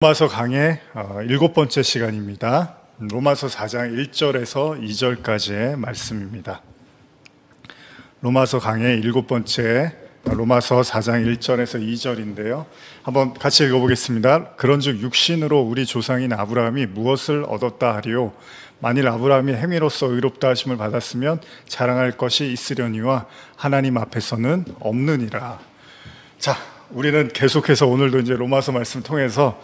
로마서 강의 7번째 시간입니다. 로마서 4장 1절에서 2절까지의 말씀입니다. 로마서 강의 7번째 로마서 4장 1절에서 2절인데요. 한번 같이 읽어보겠습니다. 그런즉 육신으로 우리 조상인 아브라함이 무엇을 얻었다 하리요? 만일 아브라함이 행위로서 의롭다 하심을 받았으면 자랑할 것이 있으려니와 하나님 앞에서는 없느니라. 자, 우리는 계속해서 오늘도 이제 로마서 말씀 통해서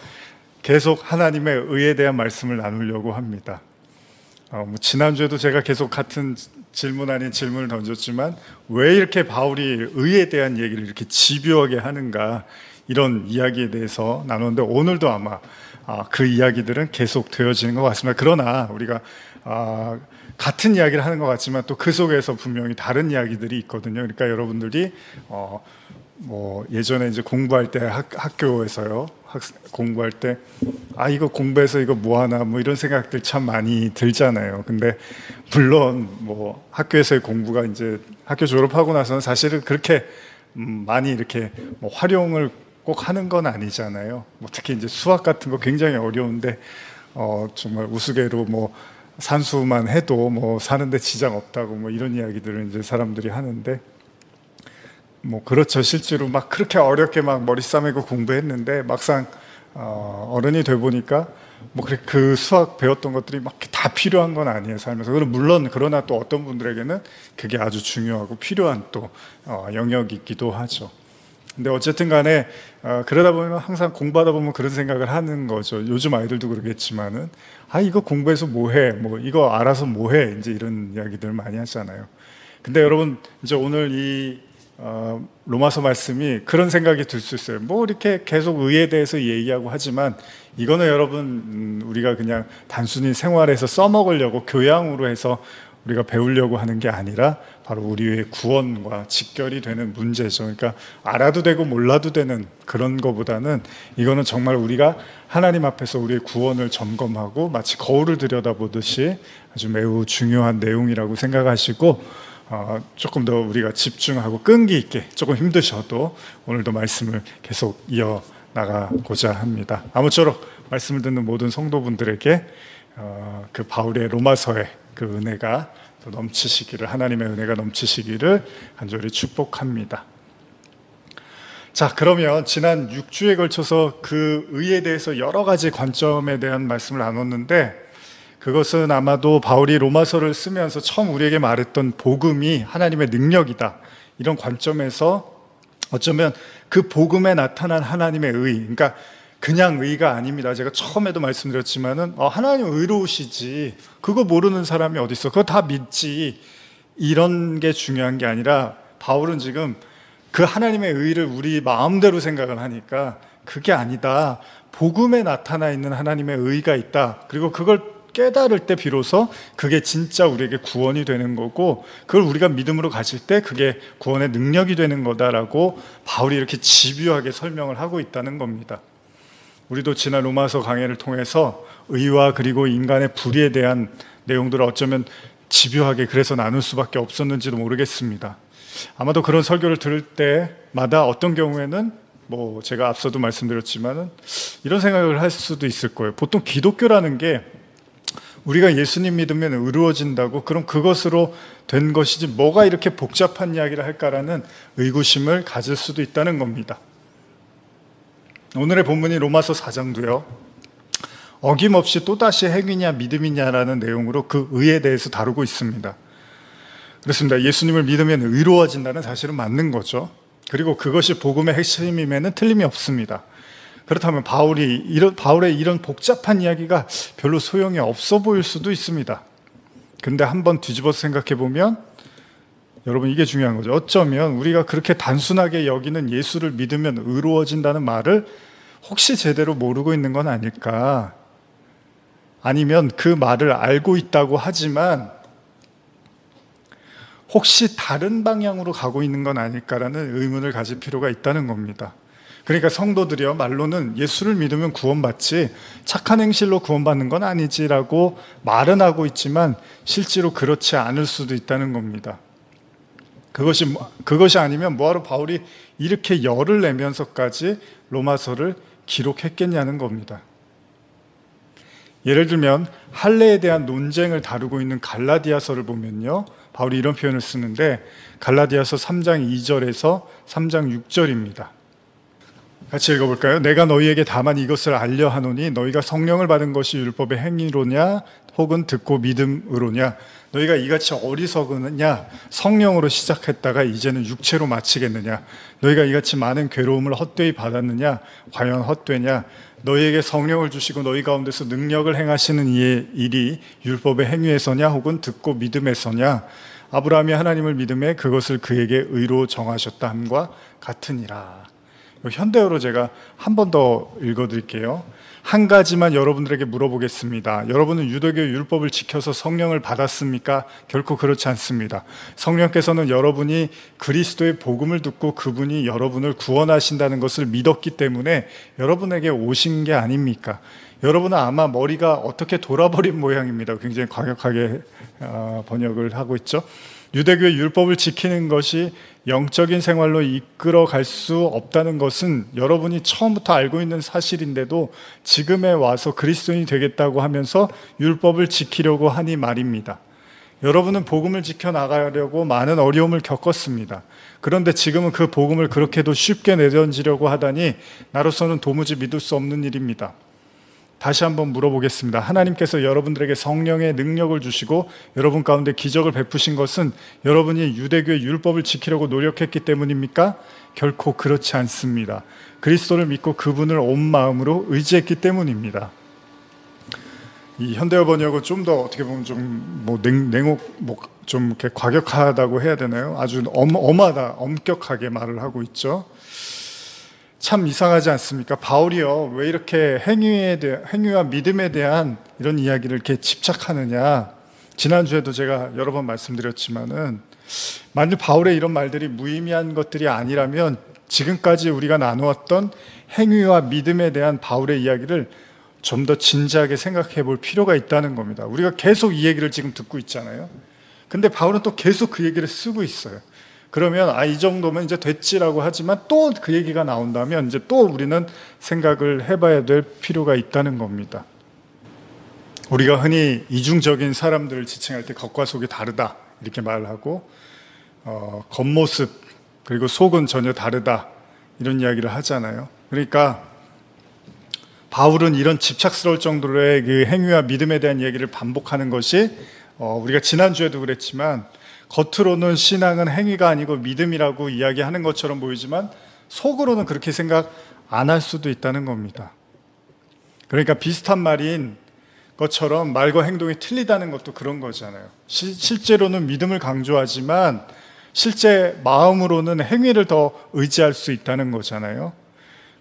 계속 하나님의 의에 대한 말씀을 나누려고 합니다. 지난주에도 제가 계속 같은 질문 아닌 질문을 던졌지만 왜 이렇게 바울이 의에 대한 얘기를 이렇게 집요하게 하는가, 이런 이야기에 대해서 나누는데 오늘도 아마 그 이야기들은 계속 되어지는 것 같습니다. 그러나 우리가 같은 이야기를 하는 것 같지만 또 그 속에서 분명히 다른 이야기들이 있거든요. 그러니까 여러분들이 예전에 이제 공부할 때 학교에서요, 공부할 때 이거 공부해서 이거 뭐하나 이런 생각들 참 많이 들잖아요. 근데 물론 학교에서의 공부가 이제 학교 졸업하고 나서는 사실은 그렇게 많이 이렇게 활용을 꼭 하는 건 아니잖아요. 특히 이제 수학 같은 거 굉장히 어려운데 정말 우스개로 산수만 해도 사는데 지장 없다고 이런 이야기들을 이제 사람들이 하는데, 그렇죠. 실제로 그렇게 어렵게 머리 싸매고 공부했는데 막상 어른이 돼 보니까 그 수학 배웠던 것들이 다 필요한 건 아니에요, 살면서. 물론 그러나 또 어떤 분들에게는 그게 아주 중요하고 필요한 또 영역이기도 하죠. 근데 어쨌든 간에 그러다 보면 항상 공부하다 보면 그런 생각을 하는 거죠. 요즘 아이들도 그러겠지만은 이거 공부해서 뭐해, 이거 알아서 뭐해, 이제 이런 이야기들 많이 하잖아요. 근데 여러분, 이제 오늘 이 로마서 말씀이 그런 생각이 들 수 있어요. 이렇게 계속 의에 대해서 얘기하고 하지만 이거는 여러분, 우리가 그냥 단순히 생활에서 써먹으려고 교양으로 해서 우리가 배우려고 하는 게 아니라 바로 우리의 구원과 직결이 되는 문제죠. 그러니까 알아도 되고 몰라도 되는 그런 거보다는 이거는 정말 우리가 하나님 앞에서 우리의 구원을 점검하고 마치 거울을 들여다보듯이 아주 매우 중요한 내용이라고 생각하시고, 조금 더 우리가 집중하고 끈기 있게, 조금 힘드셔도 오늘도 말씀을 계속 이어나가고자 합니다. 아무쪼록 말씀을 듣는 모든 성도분들에게 그 바울의 로마서의 그 은혜가 더 넘치시기를, 하나님의 은혜가 넘치시기를 간절히 축복합니다. 자, 그러면 지난 6주에 걸쳐서 그 의에 대해서 여러 가지 관점에 대한 말씀을 나눴는데, 그것은 아마도 바울이 로마서를 쓰면서 처음 우리에게 말했던 복음이 하나님의 능력이다, 이런 관점에서 어쩌면 그 복음에 나타난 하나님의 의, 그러니까 그냥 의가 아닙니다. 제가 처음에도 말씀드렸지만은 하나님 의로우시지, 그거 모르는 사람이 어디 있어, 그거 다 믿지, 이런 게 중요한 게 아니라 바울은 지금 그 하나님의 의를 우리 마음대로 생각을 하니까 그게 아니다, 복음에 나타나 있는 하나님의 의가 있다, 그리고 그걸 깨달을 때 비로소 그게 진짜 우리에게 구원이 되는 거고, 그걸 우리가 믿음으로 가질 때 그게 구원의 능력이 되는 거다라고 바울이 이렇게 집요하게 설명을 하고 있다는 겁니다. 우리도 지난 로마서 강해를 통해서 의와 그리고 인간의 불의에 대한 내용들을 어쩌면 집요하게 그래서 나눌 수밖에 없었는지도 모르겠습니다. 아마도 그런 설교를 들을 때마다 어떤 경우에는 제가 앞서도 말씀드렸지만은 이런 생각을 할 수도 있을 거예요. 보통 기독교라는 게 우리가 예수님 믿으면 의로워진다고, 그럼 그것으로 된 것이지 뭐가 이렇게 복잡한 이야기를 할까라는 의구심을 가질 수도 있다는 겁니다. 오늘의 본문인 로마서 4장도요, 어김없이 또다시 행위냐 믿음이냐라는 내용으로 그 의에 대해서 다루고 있습니다. 그렇습니다. 예수님을 믿으면 의로워진다는 사실은 맞는 거죠. 그리고 그것이 복음의 핵심임에는 틀림이 없습니다. 그렇다면 바울의 이런 복잡한 이야기가 별로 소용이 없어 보일 수도 있습니다. 근데 한번 뒤집어서 생각해 보면 여러분, 이게 중요한 거죠. 어쩌면 우리가 그렇게 단순하게 여기는 예수를 믿으면 의로워진다는 말을 혹시 제대로 모르고 있는 건 아닐까? 아니면 그 말을 알고 있다고 하지만 혹시 다른 방향으로 가고 있는 건 아닐까라는 의문을 가질 필요가 있다는 겁니다. 그러니까 성도들이요, 말로는 예수를 믿으면 구원받지 착한 행실로 구원받는 건 아니지라고 말은 하고 있지만 실제로 그렇지 않을 수도 있다는 겁니다. 그것이 아니면 뭐하러 바울이 이렇게 열을 내면서까지 로마서를 기록했겠냐는 겁니다. 예를 들면 할례에 대한 논쟁을 다루고 있는 갈라디아서를 보면요, 바울이 이런 표현을 쓰는데 갈라디아서 3장 2절에서 3장 6절입니다. 같이 읽어볼까요? 내가 너희에게 다만 이것을 알려 하노니 너희가 성령을 받은 것이 율법의 행위로냐 혹은 듣고 믿음으로냐, 너희가 이같이 어리석으느냐, 성령으로 시작했다가 이제는 육체로 마치겠느냐, 너희가 이같이 많은 괴로움을 헛되이 받았느냐, 과연 헛되냐, 너희에게 성령을 주시고 너희 가운데서 능력을 행하시는 이의 일이 율법의 행위에서냐 혹은 듣고 믿음에서냐, 아브라함이 하나님을 믿음에 그것을 그에게 의로 정하셨다 함과 같으니라. 현대어로 제가 한 번 더 읽어드릴게요. 한 가지만 여러분들에게 물어보겠습니다. 여러분은 유대교 율법을 지켜서 성령을 받았습니까? 결코 그렇지 않습니다. 성령께서는 여러분이 그리스도의 복음을 듣고 그분이 여러분을 구원하신다는 것을 믿었기 때문에 여러분에게 오신 게 아닙니까? 여러분은 아마 머리가 어떻게 돌아버린 모양입니다. 굉장히 과격하게 번역을 하고 있죠. 유대교의 율법을 지키는 것이 영적인 생활로 이끌어 갈 수 없다는 것은 여러분이 처음부터 알고 있는 사실인데도 지금에 와서 그리스도인이 되겠다고 하면서 율법을 지키려고 하니 말입니다. 여러분은 복음을 지켜나가려고 많은 어려움을 겪었습니다. 그런데 지금은 그 복음을 그렇게도 쉽게 내던지려고 하다니 나로서는 도무지 믿을 수 없는 일입니다. 다시 한번 물어보겠습니다. 하나님께서 여러분들에게 성령의 능력을 주시고 여러분 가운데 기적을 베푸신 것은 여러분이 유대교의 율법을 지키려고 노력했기 때문입니까? 결코 그렇지 않습니다. 그리스도를 믿고 그분을 온 마음으로 의지했기 때문입니다. 이 현대어 번역은 좀 더 어떻게 보면 좀 좀 이렇게 과격하다고 해야 되나요? 아주 엄하다, 엄격하게 말을 하고 있죠. 참 이상하지 않습니까? 바울이요, 왜 이렇게 행위와 믿음에 대한 이런 이야기를 이렇게 집착하느냐. 지난주에도 제가 여러 번 말씀드렸지만은, 만일 바울의 이런 말들이 무의미한 것들이 아니라면 지금까지 우리가 나누었던 행위와 믿음에 대한 바울의 이야기를 좀 더 진지하게 생각해 볼 필요가 있다는 겁니다. 우리가 계속 이 얘기를 지금 듣고 있잖아요. 근데 바울은 또 계속 그 얘기를 쓰고 있어요. 그러면 이 정도면 이제 됐지라고 하지만 또 그 얘기가 나온다면 이제 또 우리는 생각을 해봐야 될 필요가 있다는 겁니다. 우리가 흔히 이중적인 사람들을 지칭할 때 겉과 속이 다르다 이렇게 말을 하고, 겉모습 그리고 속은 전혀 다르다 이런 이야기를 하잖아요. 그러니까 바울은 이런 집착스러울 정도로의 그 행위와 믿음에 대한 얘기를 반복하는 것이, 우리가 지난주에도 그랬지만 겉으로는 신앙은 행위가 아니고 믿음이라고 이야기하는 것처럼 보이지만 속으로는 그렇게 생각 안 할 수도 있다는 겁니다. 그러니까 비슷한 말인 것처럼 말과 행동이 틀리다는 것도 그런 거잖아요. 실제로는 믿음을 강조하지만 실제 마음으로는 행위를 더 의지할 수 있다는 거잖아요.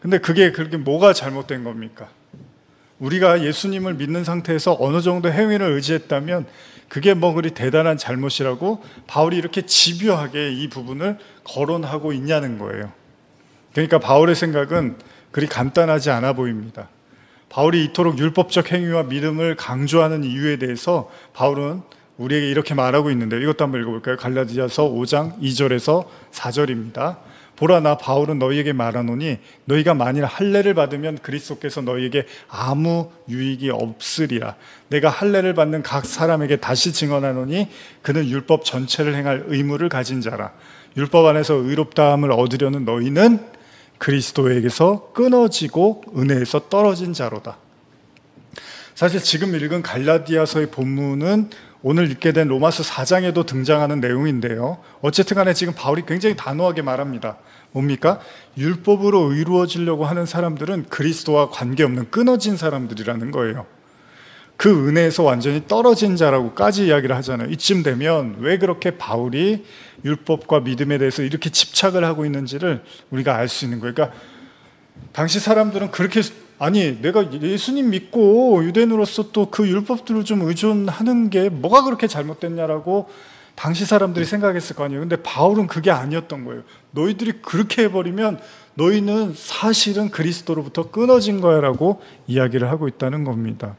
근데 그게 그렇게 뭐가 잘못된 겁니까? 우리가 예수님을 믿는 상태에서 어느 정도 행위를 의지했다면 그게 뭐 그리 대단한 잘못이라고 바울이 이렇게 집요하게 이 부분을 거론하고 있냐는 거예요. 그러니까 바울의 생각은 그리 간단하지 않아 보입니다. 바울이 이토록 율법적 행위와 믿음을 강조하는 이유에 대해서 바울은 우리에게 이렇게 말하고 있는데, 이것도 한번 읽어볼까요? 갈라디아서 5장 2절에서 4절입니다. 보라, 나 바울은 너희에게 말하노니 너희가 만일 할례를 받으면 그리스도께서 너희에게 아무 유익이 없으리라. 내가 할례를 받는 각 사람에게 다시 증언하노니 그는 율법 전체를 행할 의무를 가진 자라. 율법 안에서 의롭다함을 얻으려는 너희는 그리스도에게서 끊어지고 은혜에서 떨어진 자로다. 사실 지금 읽은 갈라디아서의 본문은 오늘 읽게 된 로마서 4장에도 등장하는 내용인데요. 어쨌든 간에 지금 바울이 굉장히 단호하게 말합니다. 뭡니까? 율법으로 이루어지려고 하는 사람들은 그리스도와 관계없는 끊어진 사람들이라는 거예요. 그 은혜에서 완전히 떨어진 자라고까지 이야기를 하잖아요. 이쯤 되면 왜 그렇게 바울이 율법과 믿음에 대해서 이렇게 집착을 하고 있는지를 우리가 알 수 있는 거예요. 그러니까 당시 사람들은 그렇게, 아니 내가 예수님 믿고 유대인으로서 또 그 율법들을 좀 의존하는 게 뭐가 그렇게 잘못됐냐라고 당시 사람들이 생각했을 거 아니에요. 근데 바울은 그게 아니었던 거예요. 너희들이 그렇게 해버리면 너희는 사실은 그리스도로부터 끊어진 거야 라고 이야기를 하고 있다는 겁니다.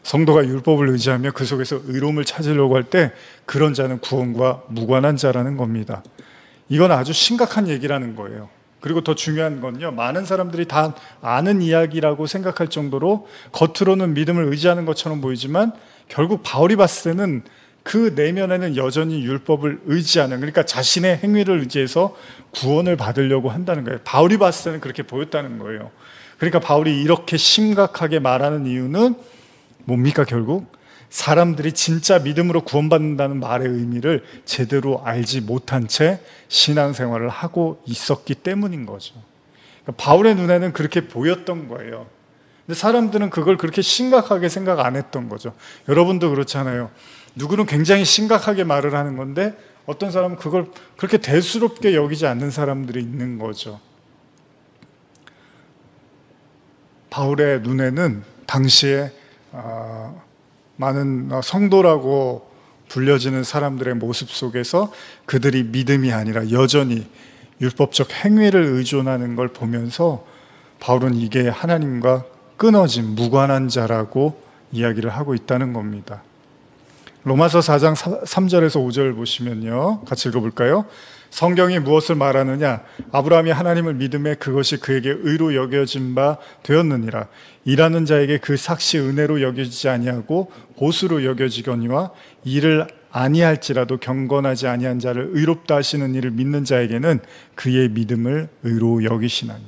성도가 율법을 의지하며 그 속에서 의로움을 찾으려고 할 때 그런 자는 구원과 무관한 자라는 겁니다. 이건 아주 심각한 얘기라는 거예요. 그리고 더 중요한 건요, 많은 사람들이 다 아는 이야기라고 생각할 정도로 겉으로는 믿음을 의지하는 것처럼 보이지만 결국 바울이 봤을 때는 그 내면에는 여전히 율법을 의지하는, 그러니까 자신의 행위를 의지해서 구원을 받으려고 한다는 거예요. 바울이 봤을 때는 그렇게 보였다는 거예요. 그러니까 바울이 이렇게 심각하게 말하는 이유는 뭡니까? 결국 사람들이 진짜 믿음으로 구원받는다는 말의 의미를 제대로 알지 못한 채 신앙생활을 하고 있었기 때문인 거죠. 그러니까 바울의 눈에는 그렇게 보였던 거예요. 근데 사람들은 그걸 그렇게 심각하게 생각 안 했던 거죠. 여러분도 그렇잖아요. 누구는 굉장히 심각하게 말을 하는 건데 어떤 사람은 그걸 그렇게 대수롭게 여기지 않는 사람들이 있는 거죠. 바울의 눈에는 당시에 많은 성도라고 불려지는 사람들의 모습 속에서 그들이 믿음이 아니라 여전히 율법적 행위를 의존하는 걸 보면서 바울은 이게 하나님과 끊어진 무관한 자라고 이야기를 하고 있다는 겁니다. 로마서 4장 3절에서 5절 보시면요, 같이 읽어볼까요? 성경이 무엇을 말하느냐? 아브라함이 하나님을 믿음에 그것이 그에게 의로 여겨진 바 되었느니라. 일하는 자에게 그 삭시 은혜로 여겨지지 아니하고 보수로 여겨지거니와 일을 아니할지라도 경건하지 아니한 자를 의롭다 하시는 이를 믿는 자에게는 그의 믿음을 의로 여기시나니.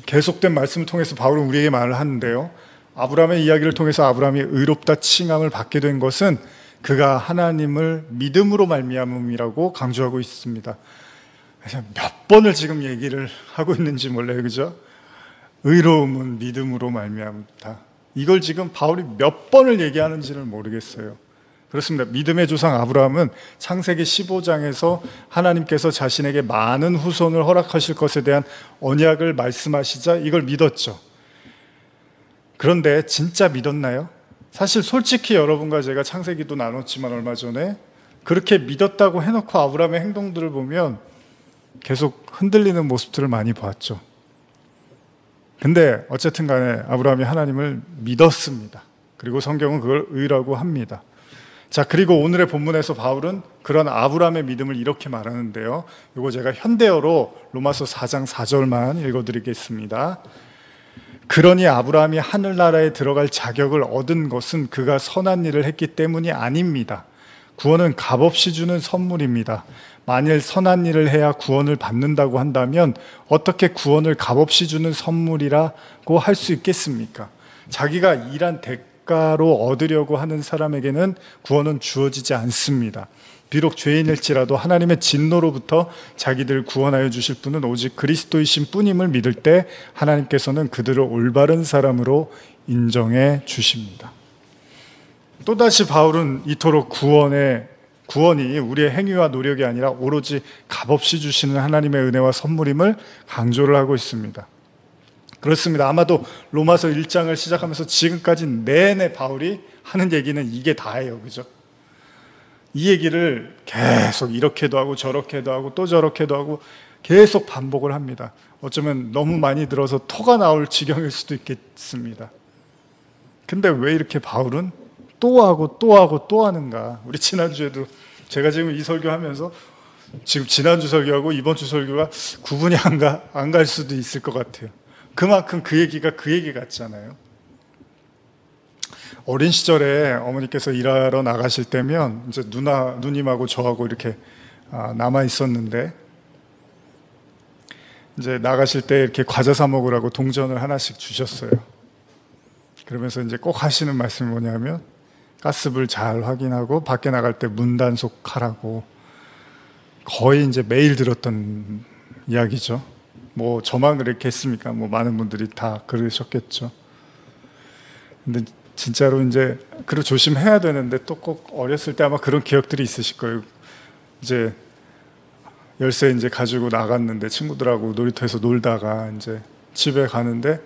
계속된 말씀을 통해서 바울은 우리에게 말을 하는데요, 아브라함의 이야기를 통해서 아브라함이 의롭다 칭함을 받게 된 것은 그가 하나님을 믿음으로 말미암음이라고 강조하고 있습니다. 몇 번을 지금 얘기를 하고 있는지 몰라요, 그죠? 의로움은 믿음으로 말미암다. 이걸 지금 바울이 몇 번을 얘기하는지를 모르겠어요. 그렇습니다. 믿음의 조상 아브라함은 창세기 15장에서 하나님께서 자신에게 많은 후손을 허락하실 것에 대한 언약을 말씀하시자 이걸 믿었죠. 그런데 진짜 믿었나요? 사실 솔직히 여러분과 제가 창세기도 나눴지만 얼마 전에 그렇게 믿었다고 해놓고 아브라함의 행동들을 보면 계속 흔들리는 모습들을 많이 봤죠. 근데 어쨌든 간에 아브라함이 하나님을 믿었습니다. 그리고 성경은 그걸 의라고 합니다. 자, 그리고 오늘의 본문에서 바울은 그런 아브라함의 믿음을 이렇게 말하는데요, 이거 제가 현대어로 로마서 4장 4절만 읽어드리겠습니다. 그러니 아브라함이 하늘나라에 들어갈 자격을 얻은 것은 그가 선한 일을 했기 때문이 아닙니다. 구원은 값없이 주는 선물입니다. 만일 선한 일을 해야 구원을 받는다고 한다면 어떻게 구원을 값없이 주는 선물이라고 할 수 있겠습니까? 자기가 일한 대가로 얻으려고 하는 사람에게는 구원은 주어지지 않습니다. 비록 죄인일지라도 하나님의 진노로부터 자기들 구원하여 주실 분은 오직 그리스도이신 뿐임을 믿을 때 하나님께서는 그들을 올바른 사람으로 인정해 주십니다. 또다시 바울은 이토록 구원이 우리의 행위와 노력이 아니라 오로지 값없이 주시는 하나님의 은혜와 선물임을 강조를 하고 있습니다. 그렇습니다. 아마도 로마서 1장을 시작하면서 지금까지 내내 바울이 하는 얘기는 이게 다예요. 그죠? 이 얘기를 계속 이렇게도 하고 저렇게도 하고 또 저렇게도 하고 계속 반복을 합니다. 어쩌면 너무 많이 들어서 토가 나올 지경일 수도 있겠습니다. 근데 왜 이렇게 바울은 또 하고 또 하고 또 하는가? 우리 지난주에도 제가 지금 이 설교하면서 지금 지난주 설교하고 이번 주 설교가 구분이 안 갈 수도 있을 것 같아요. 그만큼 그 얘기가 그 얘기 같잖아요. 어린 시절에 어머니께서 일하러 나가실 때면 이제 누님하고 저하고 이렇게 남아 있었는데, 이제 나가실 때 이렇게 과자 사 먹으라고 동전을 하나씩 주셨어요. 그러면서 이제 꼭 하시는 말씀이 뭐냐면 가스불 잘 확인하고 밖에 나갈 때 문 단속하라고. 거의 이제 매일 들었던 이야기죠. 뭐 저만 그렇게 했습니까? 뭐 많은 분들이 다 그러셨겠죠. 근데 진짜로 이제 그리고 조심해야 되는데 또 꼭 어렸을 때 아마 그런 기억들이 있으실 거예요. 이제 열쇠 이제 가지고 나갔는데 친구들하고 놀이터에서 놀다가 이제 집에 가는데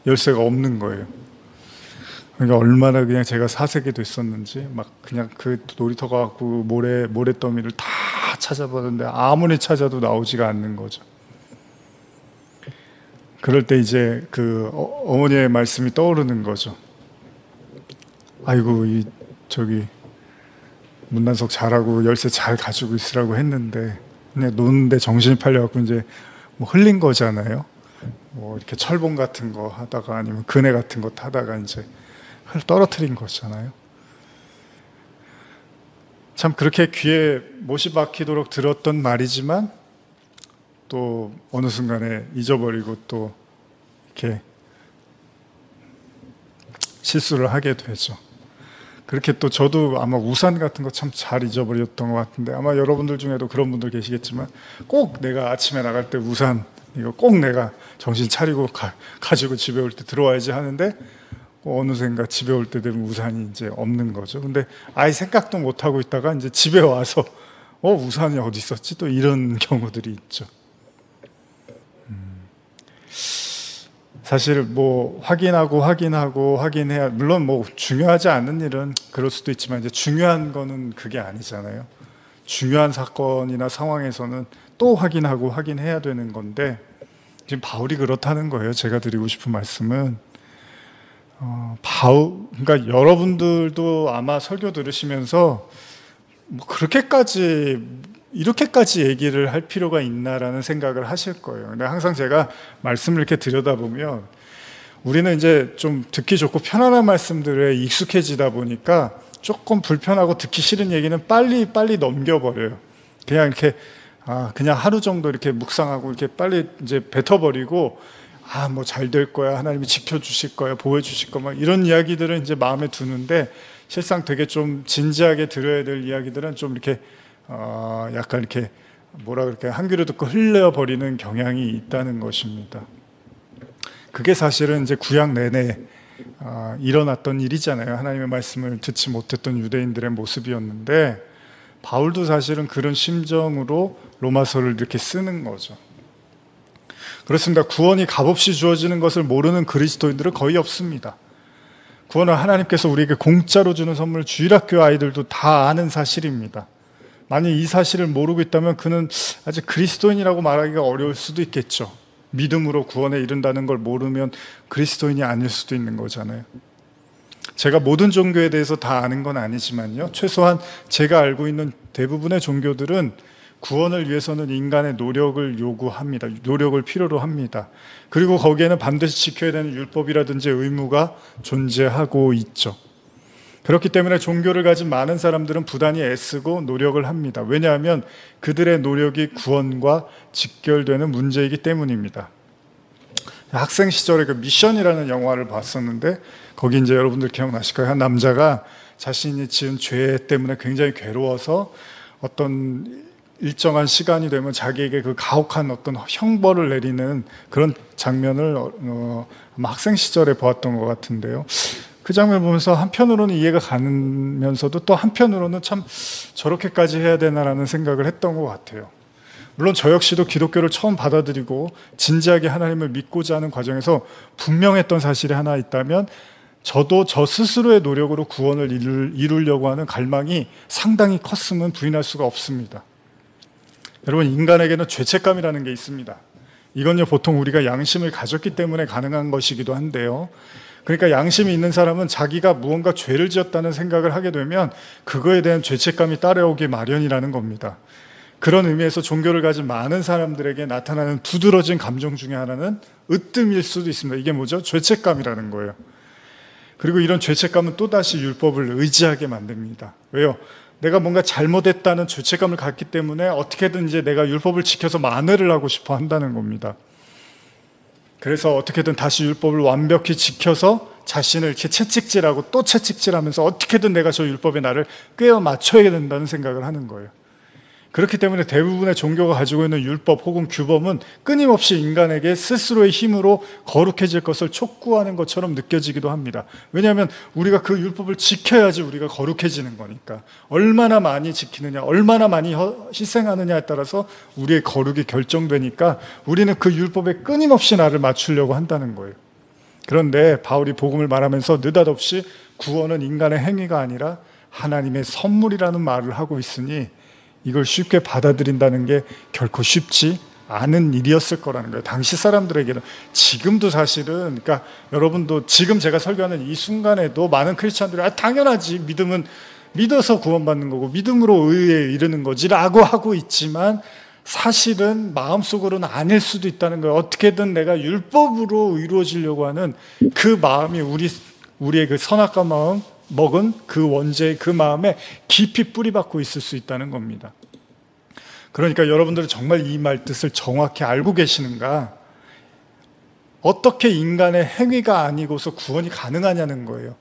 열쇠가 없는 거예요. 그러니까 얼마나 그냥 제가 사색이 됐었는지 막 그냥 그 놀이터 가고 모래더미를 다 찾아봤는데 아무리 찾아도 나오지가 않는 거죠. 그럴 때 이제 그 어머니의 말씀이 떠오르는 거죠. 아이고, 저기 문단속 잘하고 열쇠 잘 가지고 있으라고 했는데 그냥 노는데 정신이 팔려갖고 이제 뭐 흘린 거잖아요. 뭐 이렇게 철봉 같은 거 하다가 아니면 그네 같은 거 타다가 이제 떨어뜨린 거잖아요. 참 그렇게 귀에 못이 박히도록 들었던 말이지만 또 어느 순간에 잊어버리고 또 이렇게 실수를 하게 되죠. 그렇게 또 저도 아마 우산 같은 거 참 잘 잊어버렸던 것 같은데 아마 여러분들 중에도 그런 분들 계시겠지만 꼭 내가 아침에 나갈 때 우산 이거 꼭 내가 정신 차리고 가지고 집에 올 때 들어와야지 하는데 어느샌가 집에 올 때 되면 우산이 이제 없는 거죠. 근데 아예 생각도 못 하고 있다가 이제 집에 와서 우산이 어디 있었지? 또 이런 경우들이 있죠. 사실 뭐 확인해야 물론 뭐 중요하지 않은 일은 그럴 수도 있지만 이제 중요한 거는 그게 아니잖아요. 중요한 사건이나 상황에서는 또 확인해야 되는 건데 지금 바울이 그렇다는 거예요. 제가 드리고 싶은 말씀은 그러니까 여러분들도 아마 설교 들으시면서 뭐 이렇게까지 얘기를 할 필요가 있나라는 생각을 하실 거예요. 근데 항상 제가 말씀을 이렇게 들여다보면 우리는 이제 좀 듣기 좋고 편안한 말씀들에 익숙해지다 보니까 조금 불편하고 듣기 싫은 얘기는 빨리 넘겨버려요. 그냥 이렇게 그냥 하루 정도 이렇게 묵상하고 이렇게 빨리 이제 뱉어버리고 뭐 잘 될 거야, 하나님이 지켜주실 거야, 보호해주실 거야, 막 이런 이야기들은 이제 마음에 두는데 실상 되게 좀 진지하게 들어야 될 이야기들은 좀 이렇게 약간 이렇게 뭐라 그럴까요? 한 귀로 듣고 흘려버리는 경향이 있다는 것입니다. 그게 사실은 이제 구약 내내 일어났던 일이잖아요. 하나님의 말씀을 듣지 못했던 유대인들의 모습이었는데 바울도 사실은 그런 심정으로 로마서를 이렇게 쓰는 거죠. 그렇습니다. 구원이 값없이 주어지는 것을 모르는 그리스도인들은 거의 없습니다. 구원은 하나님께서 우리에게 공짜로 주는 선물, 주일학교 아이들도 다 아는 사실입니다. 만약 이 사실을 모르고 있다면 그는 아직 그리스도인이라고 말하기가 어려울 수도 있겠죠. 믿음으로 구원에 이른다는 걸 모르면 그리스도인이 아닐 수도 있는 거잖아요. 제가 모든 종교에 대해서 다 아는 건 아니지만요, 최소한 제가 알고 있는 대부분의 종교들은 구원을 위해서는 인간의 노력을 요구합니다. 노력을 필요로 합니다. 그리고 거기에는 반드시 지켜야 되는 율법이라든지 의무가 존재하고 있죠. 그렇기 때문에 종교를 가진 많은 사람들은 부단히 애쓰고 노력을 합니다. 왜냐하면 그들의 노력이 구원과 직결되는 문제이기 때문입니다. 학생 시절에 그 미션이라는 영화를 봤었는데 거기 이제 여러분들 기억나실 거예요. 한 남자가 자신이 지은 죄 때문에 굉장히 괴로워서 어떤 일정한 시간이 되면 자기에게 그 가혹한 어떤 형벌을 내리는 그런 장면을 아마 학생 시절에 보았던 것 같은데요. 그 장면을 보면서 한편으로는 이해가 가면서도 또 한편으로는 참 저렇게까지 해야 되나라는 생각을 했던 것 같아요. 물론 저 역시도 기독교를 처음 받아들이고 진지하게 하나님을 믿고자 하는 과정에서 분명했던 사실이 하나 있다면 저도 저 스스로의 노력으로 구원을 이루려고 하는 갈망이 상당히 컸음은 부인할 수가 없습니다. 여러분, 인간에게는 죄책감이라는 게 있습니다. 이건요, 보통 우리가 양심을 가졌기 때문에 가능한 것이기도 한데요. 그러니까 양심이 있는 사람은 자기가 무언가 죄를 지었다는 생각을 하게 되면 그거에 대한 죄책감이 따라오기 마련이라는 겁니다. 그런 의미에서 종교를 가진 많은 사람들에게 나타나는 두드러진 감정 중에 하나는 으뜸일 수도 있습니다. 이게 뭐죠? 죄책감이라는 거예요. 그리고 이런 죄책감은 또다시 율법을 의지하게 만듭니다. 왜요? 내가 뭔가 잘못했다는 죄책감을 갖기 때문에 어떻게든 이제 내가 율법을 지켜서 만회를 하고 싶어 한다는 겁니다. 그래서 어떻게든 다시 율법을 완벽히 지켜서 자신을 이렇게 채찍질하고 또 채찍질하면서 어떻게든 내가 저 율법에 나를 꿰어 맞춰야 된다는 생각을 하는 거예요. 그렇기 때문에 대부분의 종교가 가지고 있는 율법 혹은 규범은 끊임없이 인간에게 스스로의 힘으로 거룩해질 것을 촉구하는 것처럼 느껴지기도 합니다. 왜냐하면 우리가 그 율법을 지켜야지 우리가 거룩해지는 거니까. 얼마나 많이 지키느냐, 얼마나 많이 희생하느냐에 따라서 우리의 거룩이 결정되니까 우리는 그 율법에 끊임없이 나를 맞추려고 한다는 거예요. 그런데 바울이 복음을 말하면서 느닷없이 구원은 인간의 행위가 아니라 하나님의 선물이라는 말을 하고 있으니 이걸 쉽게 받아들인다는 게 결코 쉽지 않은 일이었을 거라는 거예요. 당시 사람들에게는. 지금도 사실은, 그러니까 여러분도 지금 제가 설교하는 이 순간에도 많은 크리스찬들이 당연하지, 믿음은 믿어서 구원받는 거고 믿음으로 의에 이르는 거지라고 하고 있지만 사실은 마음속으로는 아닐 수도 있다는 거예요. 어떻게든 내가 율법으로 이루어지려고 하는 그 마음이 우리의 그 선악과 마음 먹은 그 원죄의 그 마음에 깊이 뿌리박고 있을 수 있다는 겁니다. 그러니까 여러분들은 정말 이 말 뜻을 정확히 알고 계시는가? 어떻게 인간의 행위가 아니고서 구원이 가능하냐는 거예요.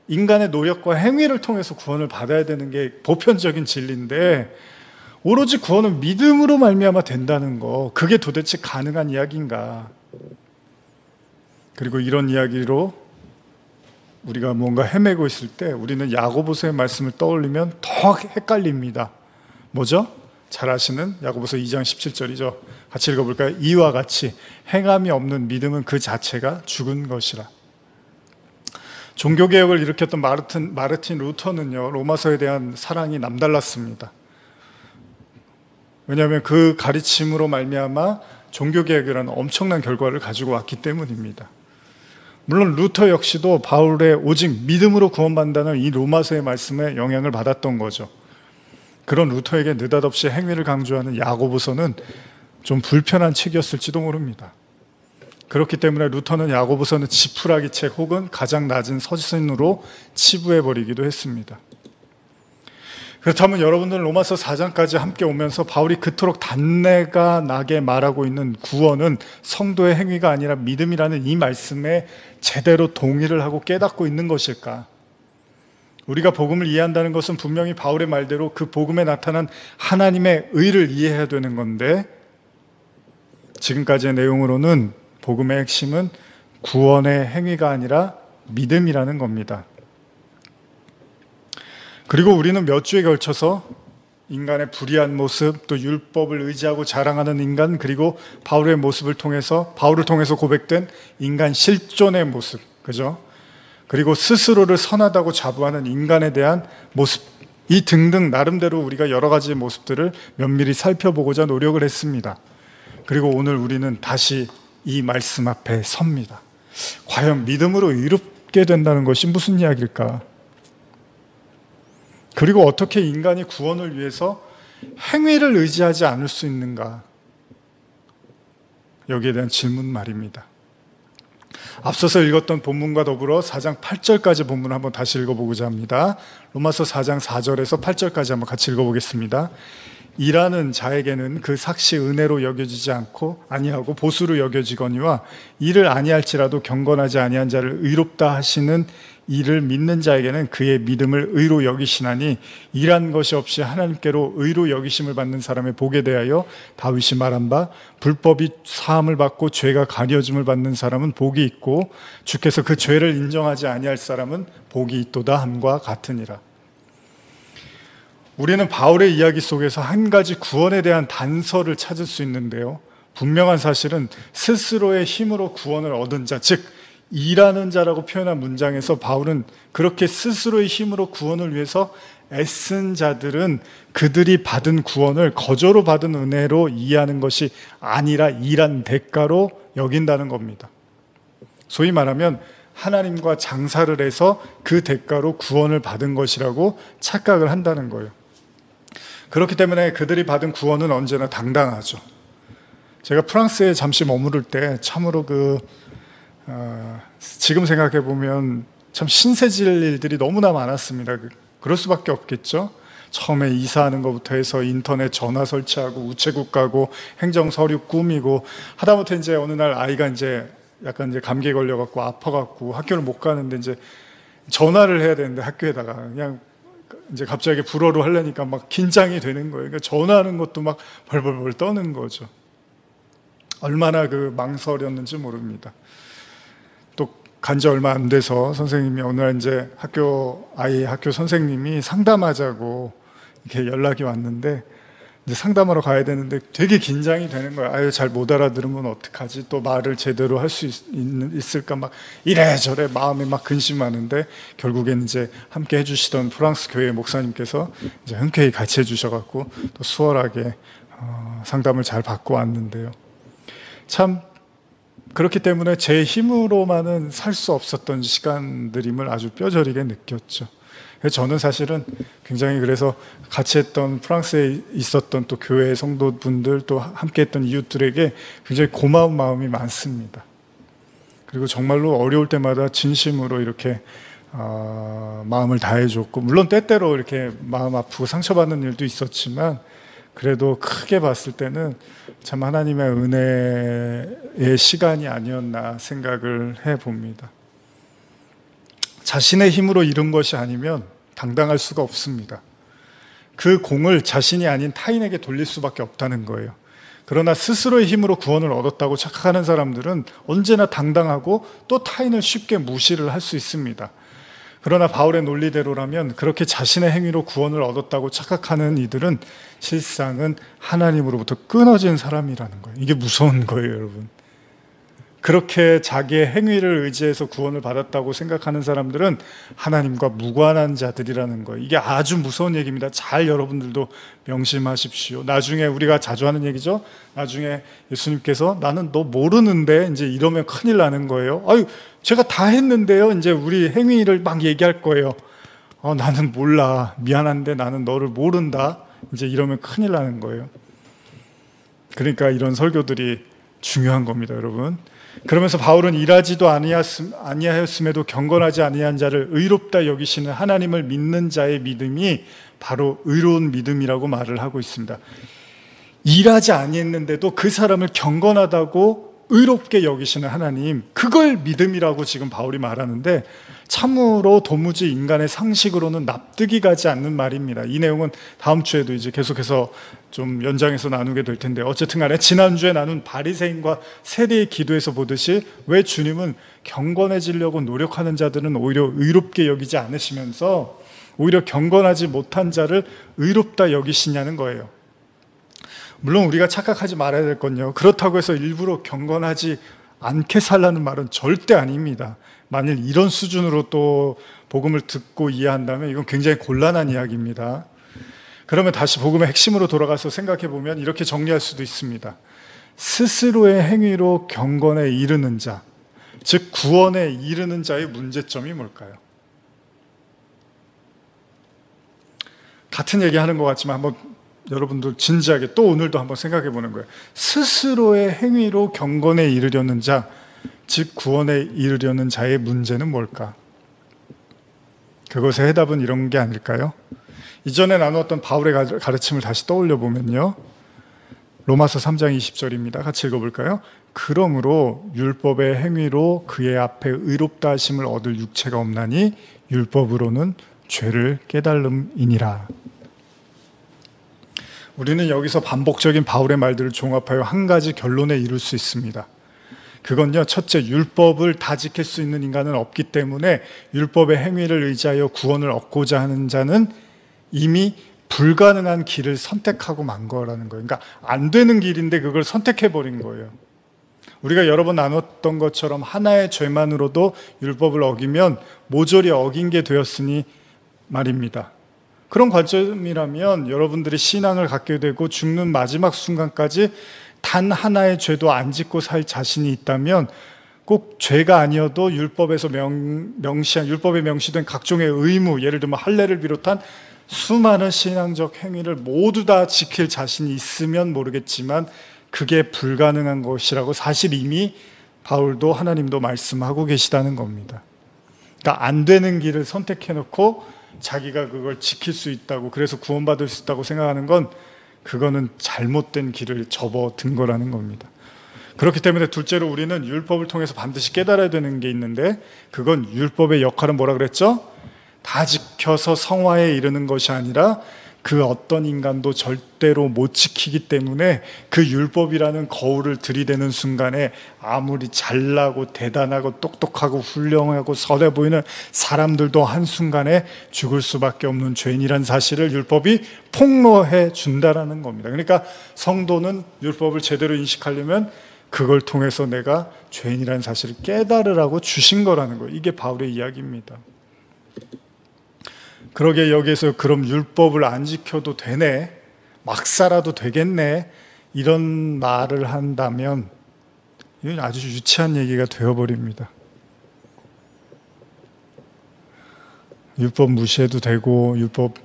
인간의 노력과 행위를 통해서 구원을 받아야 되는 게 보편적인 진리인데, 오로지 구원은 믿음으로 말미암아 된다는 거, 그게 도대체 가능한 이야기인가? 그리고 이런 이야기로 우리가 뭔가 헤매고 있을 때 우리는 야고보서의 말씀을 떠올리면 더 헷갈립니다. 뭐죠? 잘 아시는 야고보서 2장 17절이죠. 같이 읽어볼까요? 이와 같이 행함이 없는 믿음은 그 자체가 죽은 것이라. 종교개혁을 일으켰던 마르틴 루터는요, 로마서에 대한 사랑이 남달랐습니다. 왜냐하면 그 가르침으로 말미암아 종교개혁이라는 엄청난 결과를 가지고 왔기 때문입니다. 물론 루터 역시도 바울의 오직 믿음으로 구원받는다는 이 로마서의 말씀에 영향을 받았던 거죠. 그런 루터에게 느닷없이 행위를 강조하는 야고보서는 좀 불편한 책이었을지도 모릅니다. 그렇기 때문에 루터는 야고보서는 지푸라기 책 혹은 가장 낮은 서신으로 치부해버리기도 했습니다. 그렇다면 여러분들은 로마서 4장까지 함께 오면서 바울이 그토록 단내가 나게 말하고 있는 구원은 성도의 행위가 아니라 믿음이라는 이 말씀에 제대로 동의를 하고 깨닫고 있는 것일까? 우리가 복음을 이해한다는 것은 분명히 바울의 말대로 그 복음에 나타난 하나님의 의를 이해해야 되는 건데, 지금까지의 내용으로는 복음의 핵심은 구원의 행위가 아니라 믿음이라는 겁니다. 그리고 우리는 몇 주에 걸쳐서 인간의 불의한 모습, 또 율법을 의지하고 자랑하는 인간, 그리고 바울을 통해서 고백된 인간 실존의 모습, 그죠? 그리고 스스로를 선하다고 자부하는 인간에 대한 모습, 이 등등 나름대로 우리가 여러 가지 모습들을 면밀히 살펴보고자 노력을 했습니다. 그리고 오늘 우리는 다시 이 말씀 앞에 섭니다. 과연 믿음으로 의롭게 된다는 것이 무슨 이야기일까? 그리고 어떻게 인간이 구원을 위해서 행위를 의지하지 않을 수 있는가? 여기에 대한 질문 말입니다. 앞서서 읽었던 본문과 더불어 4장 8절까지 본문을 한번 다시 읽어보고자 합니다. 로마서 4장 4절에서 8절까지 한번 같이 읽어보겠습니다. 일하는 자에게는 그 삭시 은혜로 여겨지지 아니하고 보수로 여겨지거니와 이를 아니할지라도 경건하지 아니한 자를 의롭다 하시는 이를 믿는 자에게는 그의 믿음을 의로 여기시나니 일한 것이 없이 하나님께로 의로 여기심을 받는 사람의 복에 대하여 다윗이 말한 바 불법이 사함을 받고 죄가 가려짐을 받는 사람은 복이 있고 주께서 그 죄를 인정하지 아니할 사람은 복이 있도다 함과 같으니라. 우리는 바울의 이야기 속에서 한 가지 구원에 대한 단서를 찾을 수 있는데요, 분명한 사실은 스스로의 힘으로 구원을 얻은 자, 즉 일하는 자라고 표현한 문장에서 바울은 그렇게 스스로의 힘으로 구원을 위해서 애쓴 자들은 그들이 받은 구원을 거저로 받은 은혜로 이해하는 것이 아니라 일한 대가로 여긴다는 겁니다. 소위 말하면 하나님과 장사를 해서 그 대가로 구원을 받은 것이라고 착각을 한다는 거예요. 그렇기 때문에 그들이 받은 구원은 언제나 당당하죠. 제가 프랑스에 잠시 머무를 때 참으로 지금 생각해 보면 참 신세질 일들이 너무나 많았습니다. 그럴 수밖에 없겠죠. 처음에 이사하는 것부터 해서 인터넷 전화 설치하고 우체국 가고 행정 서류 꾸미고 하다못해 이제 어느 날 아이가 이제 약간 이제 감기에 걸려갖고 아파갖고 학교를 못 가는데 이제 전화를 해야 되는데 학교에다가 그냥 이제 갑자기 불어로 하려니까 막 긴장이 되는 거예요. 그러니까 전화하는 것도 막 벌벌벌 떠는 거죠. 얼마나 망설였는지 모릅니다. 또 간지 얼마 안 돼서 선생님이 어느 날 이제 아이 학교 선생님이 상담하자고 이렇게 연락이 왔는데 이제 상담하러 가야 되는데 되게 긴장이 되는 거예요. 아유, 잘 못 알아들으면 어떡하지? 또 말을 제대로 할 수 있을까? 막 이래저래 마음에 막 근심하는데 결국엔 이제 함께 해주시던 프랑스 교회 목사님께서 이제 흔쾌히 같이 해주셔갖고 또 수월하게 상담을 잘 받고 왔는데요. 참 그렇기 때문에 제 힘으로만은 살 수 없었던 시간들임을 아주 뼈저리게 느꼈죠. 그래서 저는 사실은 굉장히 그래서 같이 했던 프랑스에 있었던 또 교회 성도분들 또 함께 했던 이웃들에게 굉장히 고마운 마음이 많습니다. 그리고 정말로 어려울 때마다 진심으로 이렇게 마음을 다해줬고, 물론 때때로 이렇게 마음 아프고 상처받는 일도 있었지만 그래도 크게 봤을 때는 참 하나님의 은혜의 시간이 아니었나 생각을 해봅니다. 자신의 힘으로 이룬 것이 아니면 당당할 수가 없습니다. 그 공을 자신이 아닌 타인에게 돌릴 수밖에 없다는 거예요. 그러나 스스로의 힘으로 구원을 얻었다고 착각하는 사람들은 언제나 당당하고 또 타인을 쉽게 무시를 할 수 있습니다. 그러나 바울의 논리대로라면 그렇게 자신의 행위로 구원을 얻었다고 착각하는 이들은 실상은 하나님으로부터 끊어진 사람이라는 거예요. 이게 무서운 거예요, 여러분. 그렇게 자기의 행위를 의지해서 구원을 받았다고 생각하는 사람들은 하나님과 무관한 자들이라는 거예요. 이게 아주 무서운 얘기입니다. 잘 여러분들도 명심하십시오. 나중에 우리가 자주 하는 얘기죠. 나중에 예수님께서 나는 너 모르는데 이제 이러면 큰일 나는 거예요. 아유, 제가 다 했는데요. 이제 우리 행위를 막 얘기할 거예요. 나는 몰라. 미안한데 나는 너를 모른다. 이제 이러면 큰일 나는 거예요. 그러니까 이런 설교들이 중요한 겁니다, 여러분. 그러면서 바울은 일하지도 아니하였음에도 경건하지 아니한 자를 의롭다 여기시는 하나님을 믿는 자의 믿음이 바로 의로운 믿음이라고 말을 하고 있습니다. 일하지 아니했는데도 그 사람을 경건하다고 의롭게 여기시는 하나님, 그걸 믿음이라고 지금 바울이 말하는데 참으로 도무지 인간의 상식으로는 납득이 가지 않는 말입니다. 이 내용은 다음 주에도 이제 계속해서 좀 연장해서 나누게 될 텐데, 어쨌든 간에 지난주에 나눈 바리새인과 세리의 기도에서 보듯이 왜 주님은 경건해지려고 노력하는 자들은 오히려 의롭게 여기지 않으시면서 오히려 경건하지 못한 자를 의롭다 여기시냐는 거예요. 물론 우리가 착각하지 말아야 될 건요, 그렇다고 해서 일부러 경건하지 않게 살라는 말은 절대 아닙니다. 만일 이런 수준으로 또 복음을 듣고 이해한다면 이건 굉장히 곤란한 이야기입니다. 그러면 다시 복음의 핵심으로 돌아가서 생각해 보면 이렇게 정리할 수도 있습니다. 스스로의 행위로 경건에 이르는 자, 즉 구원에 이르는 자의 문제점이 뭘까요? 같은 얘기하는 것 같지만 한번 여러분들 진지하게 또 오늘도 한번 생각해 보는 거예요. 스스로의 행위로 경건에 이르려는 자, 즉 구원에 이르려는 자의 문제는 뭘까? 그것의 해답은 이런 게 아닐까요? 이전에 나누었던 바울의 가르침을 다시 떠올려 보면요, 로마서 3장 20절입니다. 같이 읽어볼까요? 그러므로 율법의 행위로 그의 앞에 의롭다 하심을 얻을 육체가 없나니 율법으로는 죄를 깨달음이니라. 우리는 여기서 반복적인 바울의 말들을 종합하여 한 가지 결론에 이룰 수 있습니다. 그건요, 첫째, 율법을 다 지킬 수 있는 인간은 없기 때문에 율법의 행위를 의지하여 구원을 얻고자 하는 자는 이미 불가능한 길을 선택하고 만 거라는 거예요. 그러니까 안 되는 길인데 그걸 선택해버린 거예요. 우리가 여러 번 나눴던 것처럼 하나의 죄만으로도 율법을 어기면 모조리 어긴 게 되었으니 말입니다. 그런 관점이라면 여러분들이 신앙을 갖게 되고 죽는 마지막 순간까지 단 하나의 죄도 안 짓고 살 자신이 있다면 꼭 죄가 아니어도 율법에서 율법에 명시된 각종의 의무, 예를 들면 할례를 비롯한 수많은 신앙적 행위를 모두 다 지킬 자신이 있으면 모르겠지만 그게 불가능한 것이라고 사실 이미 바울도 하나님도 말씀하고 계시다는 겁니다. 그러니까 안 되는 길을 선택해놓고 자기가 그걸 지킬 수 있다고, 그래서 구원받을 수 있다고 생각하는 건 그거는 잘못된 길을 접어든 거라는 겁니다. 그렇기 때문에 둘째로 우리는 율법을 통해서 반드시 깨달아야 되는 게 있는데, 그건 율법의 역할은 뭐라 그랬죠? 다 지켜서 성화에 이르는 것이 아니라 그 어떤 인간도 절대로 못 지키기 때문에 그 율법이라는 거울을 들이대는 순간에 아무리 잘나고 대단하고 똑똑하고 훌륭하고 선해 보이는 사람들도 한순간에 죽을 수밖에 없는 죄인이라는 사실을 율법이 폭로해 준다라는 겁니다. 그러니까 성도는 율법을 제대로 인식하려면 그걸 통해서 내가 죄인이라는 사실을 깨달으라고 주신 거라는 거예요. 이게 바울의 이야기입니다. 그러게 여기에서 그럼 율법을 안 지켜도 되네, 막 살아도 되겠네, 이런 말을 한다면 이건 아주 유치한 얘기가 되어버립니다. 율법 무시해도 되고 율법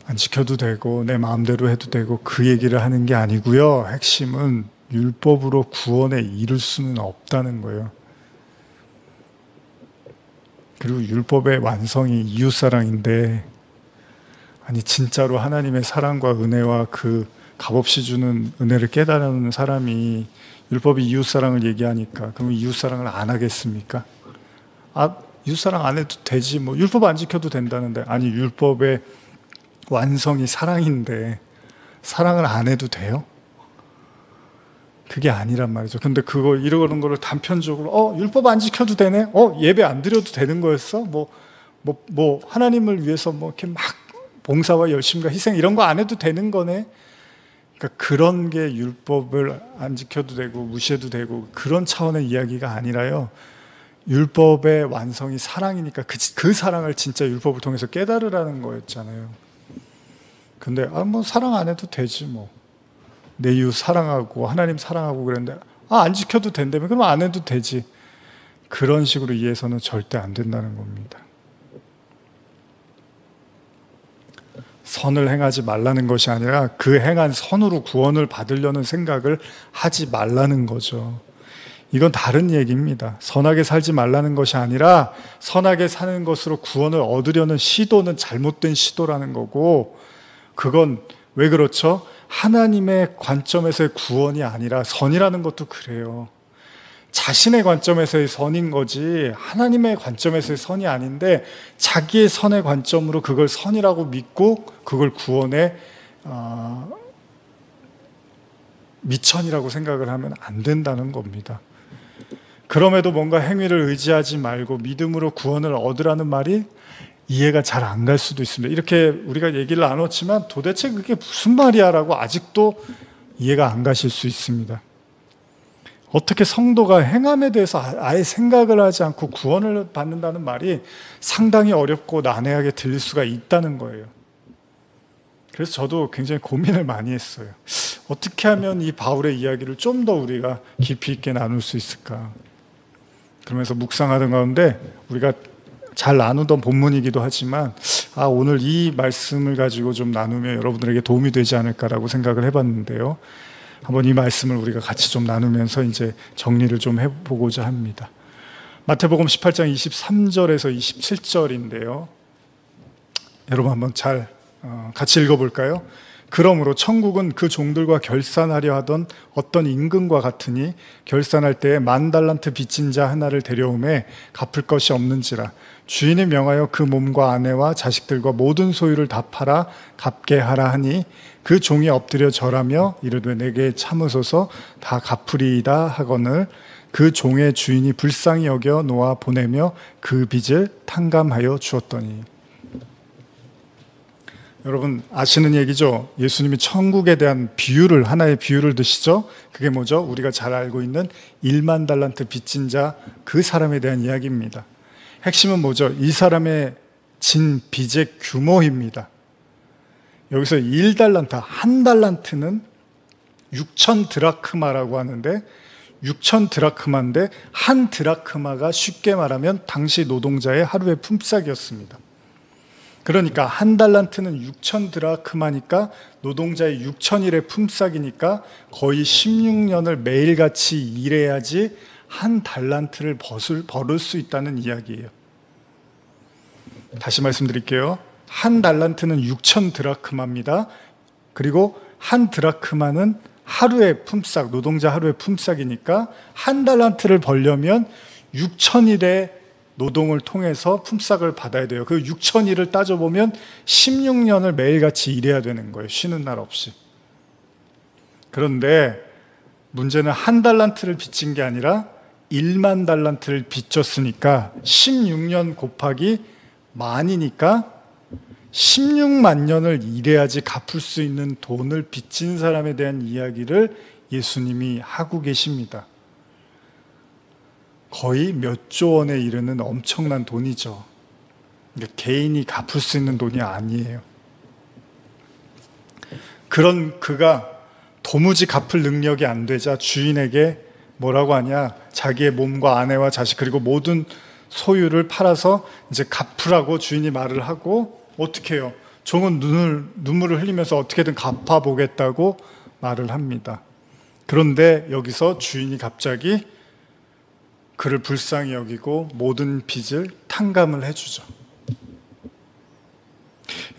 안 지켜도 되고 내 마음대로 해도 되고 그 얘기를 하는 게 아니고요. 핵심은 율법으로 구원에 이를 수는 없다는 거예요. 그리고 율법의 완성이 이웃사랑인데, 아니 진짜로 하나님의 사랑과 은혜와 그 값없이 주는 은혜를 깨달은 사람이 율법이 이웃사랑을 얘기하니까 그럼 이웃사랑을 안 하겠습니까? 아, 이웃사랑 안 해도 되지, 뭐 율법 안 지켜도 된다는데. 아니, 율법의 완성이 사랑인데 사랑을 안 해도 돼요? 그게 아니란 말이죠. 근데 그걸 이러는 거를 단편적으로 율법 안 지켜도 되네? 예배 안 드려도 되는 거였어? 하나님을 위해서 뭐 이렇게 막 봉사와 열심과 희생 이런 거 안 해도 되는 거네? 그러니까 그런 게 율법을 안 지켜도 되고 무시해도 되고 그런 차원의 이야기가 아니라요. 율법의 완성이 사랑이니까 그 사랑을 진짜 율법을 통해서 깨달으라는 거였잖아요. 근데 뭐 사랑 안 해도 되지, 뭐 내 이웃 사랑하고 하나님 사랑하고 그랬는데 안 지켜도 된다면 그럼 안 해도 되지. 그런 식으로 이해해서는 절대 안 된다는 겁니다. 선을 행하지 말라는 것이 아니라 그 행한 선으로 구원을 받으려는 생각을 하지 말라는 거죠. 이건 다른 얘기입니다. 선하게 살지 말라는 것이 아니라 선하게 사는 것으로 구원을 얻으려는 시도는 잘못된 시도라는 거고, 그건 왜 그렇죠? 하나님의 관점에서의 구원이 아니라, 선이라는 것도 그래요. 자신의 관점에서의 선인 거지 하나님의 관점에서의 선이 아닌데, 자기의 선의 관점으로 그걸 선이라고 믿고 그걸 구원의 미천이라고 생각을 하면 안 된다는 겁니다. 그럼에도 뭔가 행위를 의지하지 말고 믿음으로 구원을 얻으라는 말이 이해가 잘 안 갈 수도 있습니다. 이렇게 우리가 얘기를 나눴지만 도대체 그게 무슨 말이야 라고 아직도 이해가 안 가실 수 있습니다. 어떻게 성도가 행함에 대해서 아예 생각을 하지 않고 구원을 받는다는 말이 상당히 어렵고 난해하게 들릴 수가 있다는 거예요. 그래서 저도 굉장히 고민을 많이 했어요. 어떻게 하면 이 바울의 이야기를 좀 더 우리가 깊이 있게 나눌 수 있을까? 그러면서 묵상하던 가운데 우리가 잘 나누던 본문이기도 하지만 오늘 이 말씀을 가지고 좀 나누면 여러분들에게 도움이 되지 않을까라고 생각을 해봤는데요. 한번 이 말씀을 우리가 같이 좀 나누면서 이제 정리를 좀 해보고자 합니다. 마태복음 18장 23절에서 27절인데요. 여러분 한번 잘 같이 읽어볼까요? 그러므로 천국은 그 종들과 결산하려 하던 어떤 임금과 같으니 결산할 때에 10,000달란트 빚진 자 하나를 데려오매 갚을 것이 없는지라 주인이 명하여 그 몸과 아내와 자식들과 모든 소유를 다 팔아 갚게 하라 하니 그 종이 엎드려 절하며 이르되 내게 참으소서 다 갚으리이다 하거늘 그 종의 주인이 불쌍히 여겨 놓아 보내며 그 빚을 탕감하여 주었더니. 여러분 아시는 얘기죠? 예수님이 천국에 대한 비유를, 하나의 비유를 드시죠? 그게 뭐죠? 우리가 잘 알고 있는 10,000달란트 빚진 자, 그 사람에 대한 이야기입니다. 핵심은 뭐죠? 이 사람의 진 빚의 규모입니다. 여기서 1달란트, 한 달란트는 6,000 드라크마라고 하는데 6,000 드라크마인데 한 드라크마가 쉽게 말하면 당시 노동자의 하루의 품삯이었습니다. 그러니까 한 달란트는 6,000 드라크마니까 노동자의 6,000일의 품삯이니까 거의 16년을 매일같이 일해야지 한 달란트를 벌을 수 있다는 이야기예요. 다시 말씀드릴게요. 한 달란트는 6,000 드라크마입니다. 그리고 한 드라크마는 하루의 품삯, 노동자 하루의 품삯이니까 한 달란트를 벌려면 6,000일의 노동을 통해서 품삯을 받아야 돼요. 그 6,000일을 따져보면 16년을 매일같이 일해야 되는 거예요. 쉬는 날 없이. 그런데 문제는 한 달란트를 빚진 게 아니라 10,000달란트를 빚졌으니까 16년 곱하기 만이니까 16만 년을 일해야지 갚을 수 있는 돈을 빚진 사람에 대한 이야기를 예수님이 하고 계십니다. 거의 몇 조 원에 이르는 엄청난 돈이죠. 개인이 갚을 수 있는 돈이 아니에요. 그런 그가 도무지 갚을 능력이 안 되자 주인에게 뭐라고 하냐? 자기의 몸과 아내와 자식 그리고 모든 소유를 팔아서 이제 갚으라고 주인이 말을 하고 어떻게 해요? 종은 눈물을 흘리면서 어떻게든 갚아보겠다고 말을 합니다. 그런데 여기서 주인이 갑자기 그를 불쌍히 여기고 모든 빚을 탕감을 해주죠.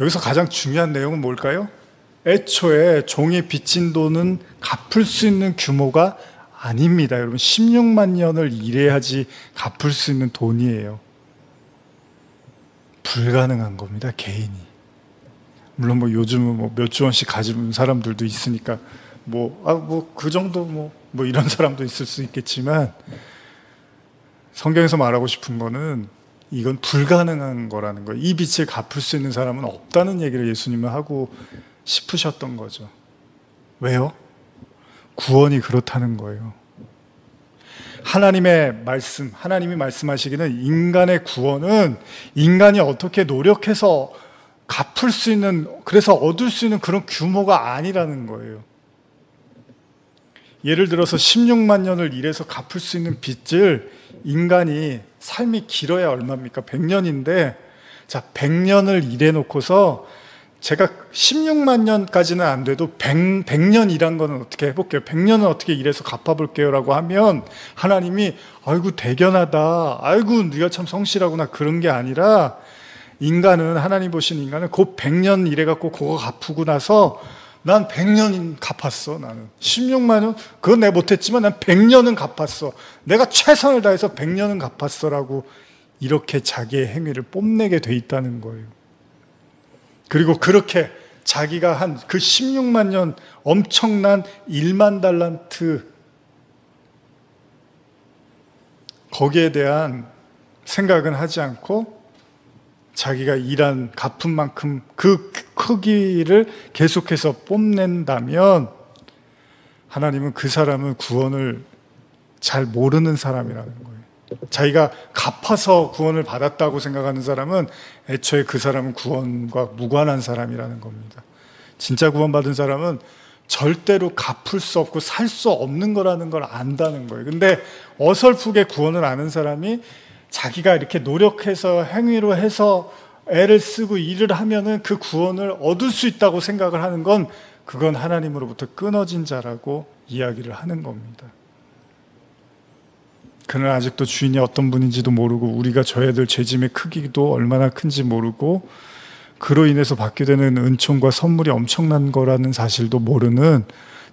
여기서 가장 중요한 내용은 뭘까요? 애초에 종이 빚진 돈은 갚을 수 있는 규모가 아닙니다. 여러분 16만 년을 일해야지 갚을 수 있는 돈이에요. 불가능한 겁니다. 개인이. 물론 뭐 요즘은 뭐 몇 주 원씩 가진 사람들도 있으니까 그 정도 뭐 이런 사람도 있을 수 있겠지만 성경에서 말하고 싶은 거는 이건 불가능한 거라는 거예요. 이 빚을 갚을 수 있는 사람은 없다는 얘기를 예수님은 하고 싶으셨던 거죠. 왜요? 구원이 그렇다는 거예요. 하나님의 말씀, 하나님이 말씀하시기는 인간의 구원은 인간이 어떻게 노력해서 갚을 수 있는, 그래서 얻을 수 있는 그런 규모가 아니라는 거예요. 예를 들어서 16만 년을 일해서 갚을 수 있는 빚을 인간이 삶이 길어야 얼마입니까? 100년인데 자, 100년을 일해 놓고서 제가 16만 년까지는 안 돼도 100년 일한 거는 어떻게 해볼게요? 100년은 어떻게 일해서 갚아볼게요? 라고 하면 하나님이 아이고 대견하다, 아이고 네가 참 성실하구나, 그런 게 아니라 인간은, 하나님 보신 인간은 그 100년 일해갖고 그거 갚고 나서 난 100년 갚았어. 나는 16만 년 그건 내가 못했지만 난 100년은 갚았어. 내가 최선을 다해서 100년은 갚았어 라고 이렇게 자기의 행위를 뽐내게 돼 있다는 거예요. 그리고 그렇게 자기가 한 그 16만 년 엄청난 1만 달란트 거기에 대한 생각은 하지 않고 자기가 일한 갚은 만큼 그 크기를 계속해서 뽐낸다면 하나님은 그 사람은 구원을 잘 모르는 사람이라는 거예요. 자기가 갚아서 구원을 받았다고 생각하는 사람은 애초에 그 사람은 구원과 무관한 사람이라는 겁니다. 진짜 구원받은 사람은 절대로 갚을 수 없고 살 수 없는 거라는 걸 안다는 거예요. 근데 어설프게 구원을 아는 사람이 자기가 이렇게 노력해서 행위로 해서 애를 쓰고 일을 하면은 그 구원을 얻을 수 있다고 생각을 하는 건 그건 하나님으로부터 끊어진 자라고 이야기를 하는 겁니다. 그는 아직도 주인이 어떤 분인지도 모르고 우리가 져야 될 죄짐의 크기도 얼마나 큰지 모르고 그로 인해서 받게 되는 은총과 선물이 엄청난 거라는 사실도 모르는,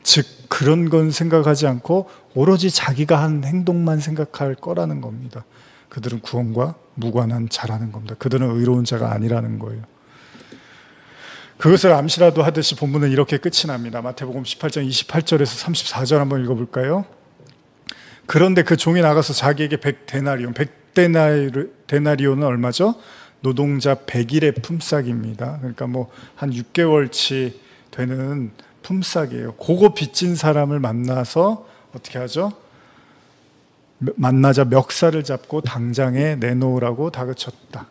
즉 그런 건 생각하지 않고 오로지 자기가 한 행동만 생각할 거라는 겁니다. 그들은 구원과 무관한 자라는 겁니다. 그들은 의로운 자가 아니라는 거예요. 그것을 암시라도 하듯이 본문은 이렇게 끝이 납니다. 마태복음 18장 28절에서 34절 한번 읽어볼까요? 그런데 그 종이 나가서 자기에게 100데나리온, 100데나리온은 얼마죠? 노동자 100일의 품삯입니다. 그러니까 뭐 한 6개월치 되는 품삯이에요. 그거 빚진 사람을 만나서 어떻게 하죠? 만나자 멱살을 잡고 당장에 내놓으라고 다그쳤다.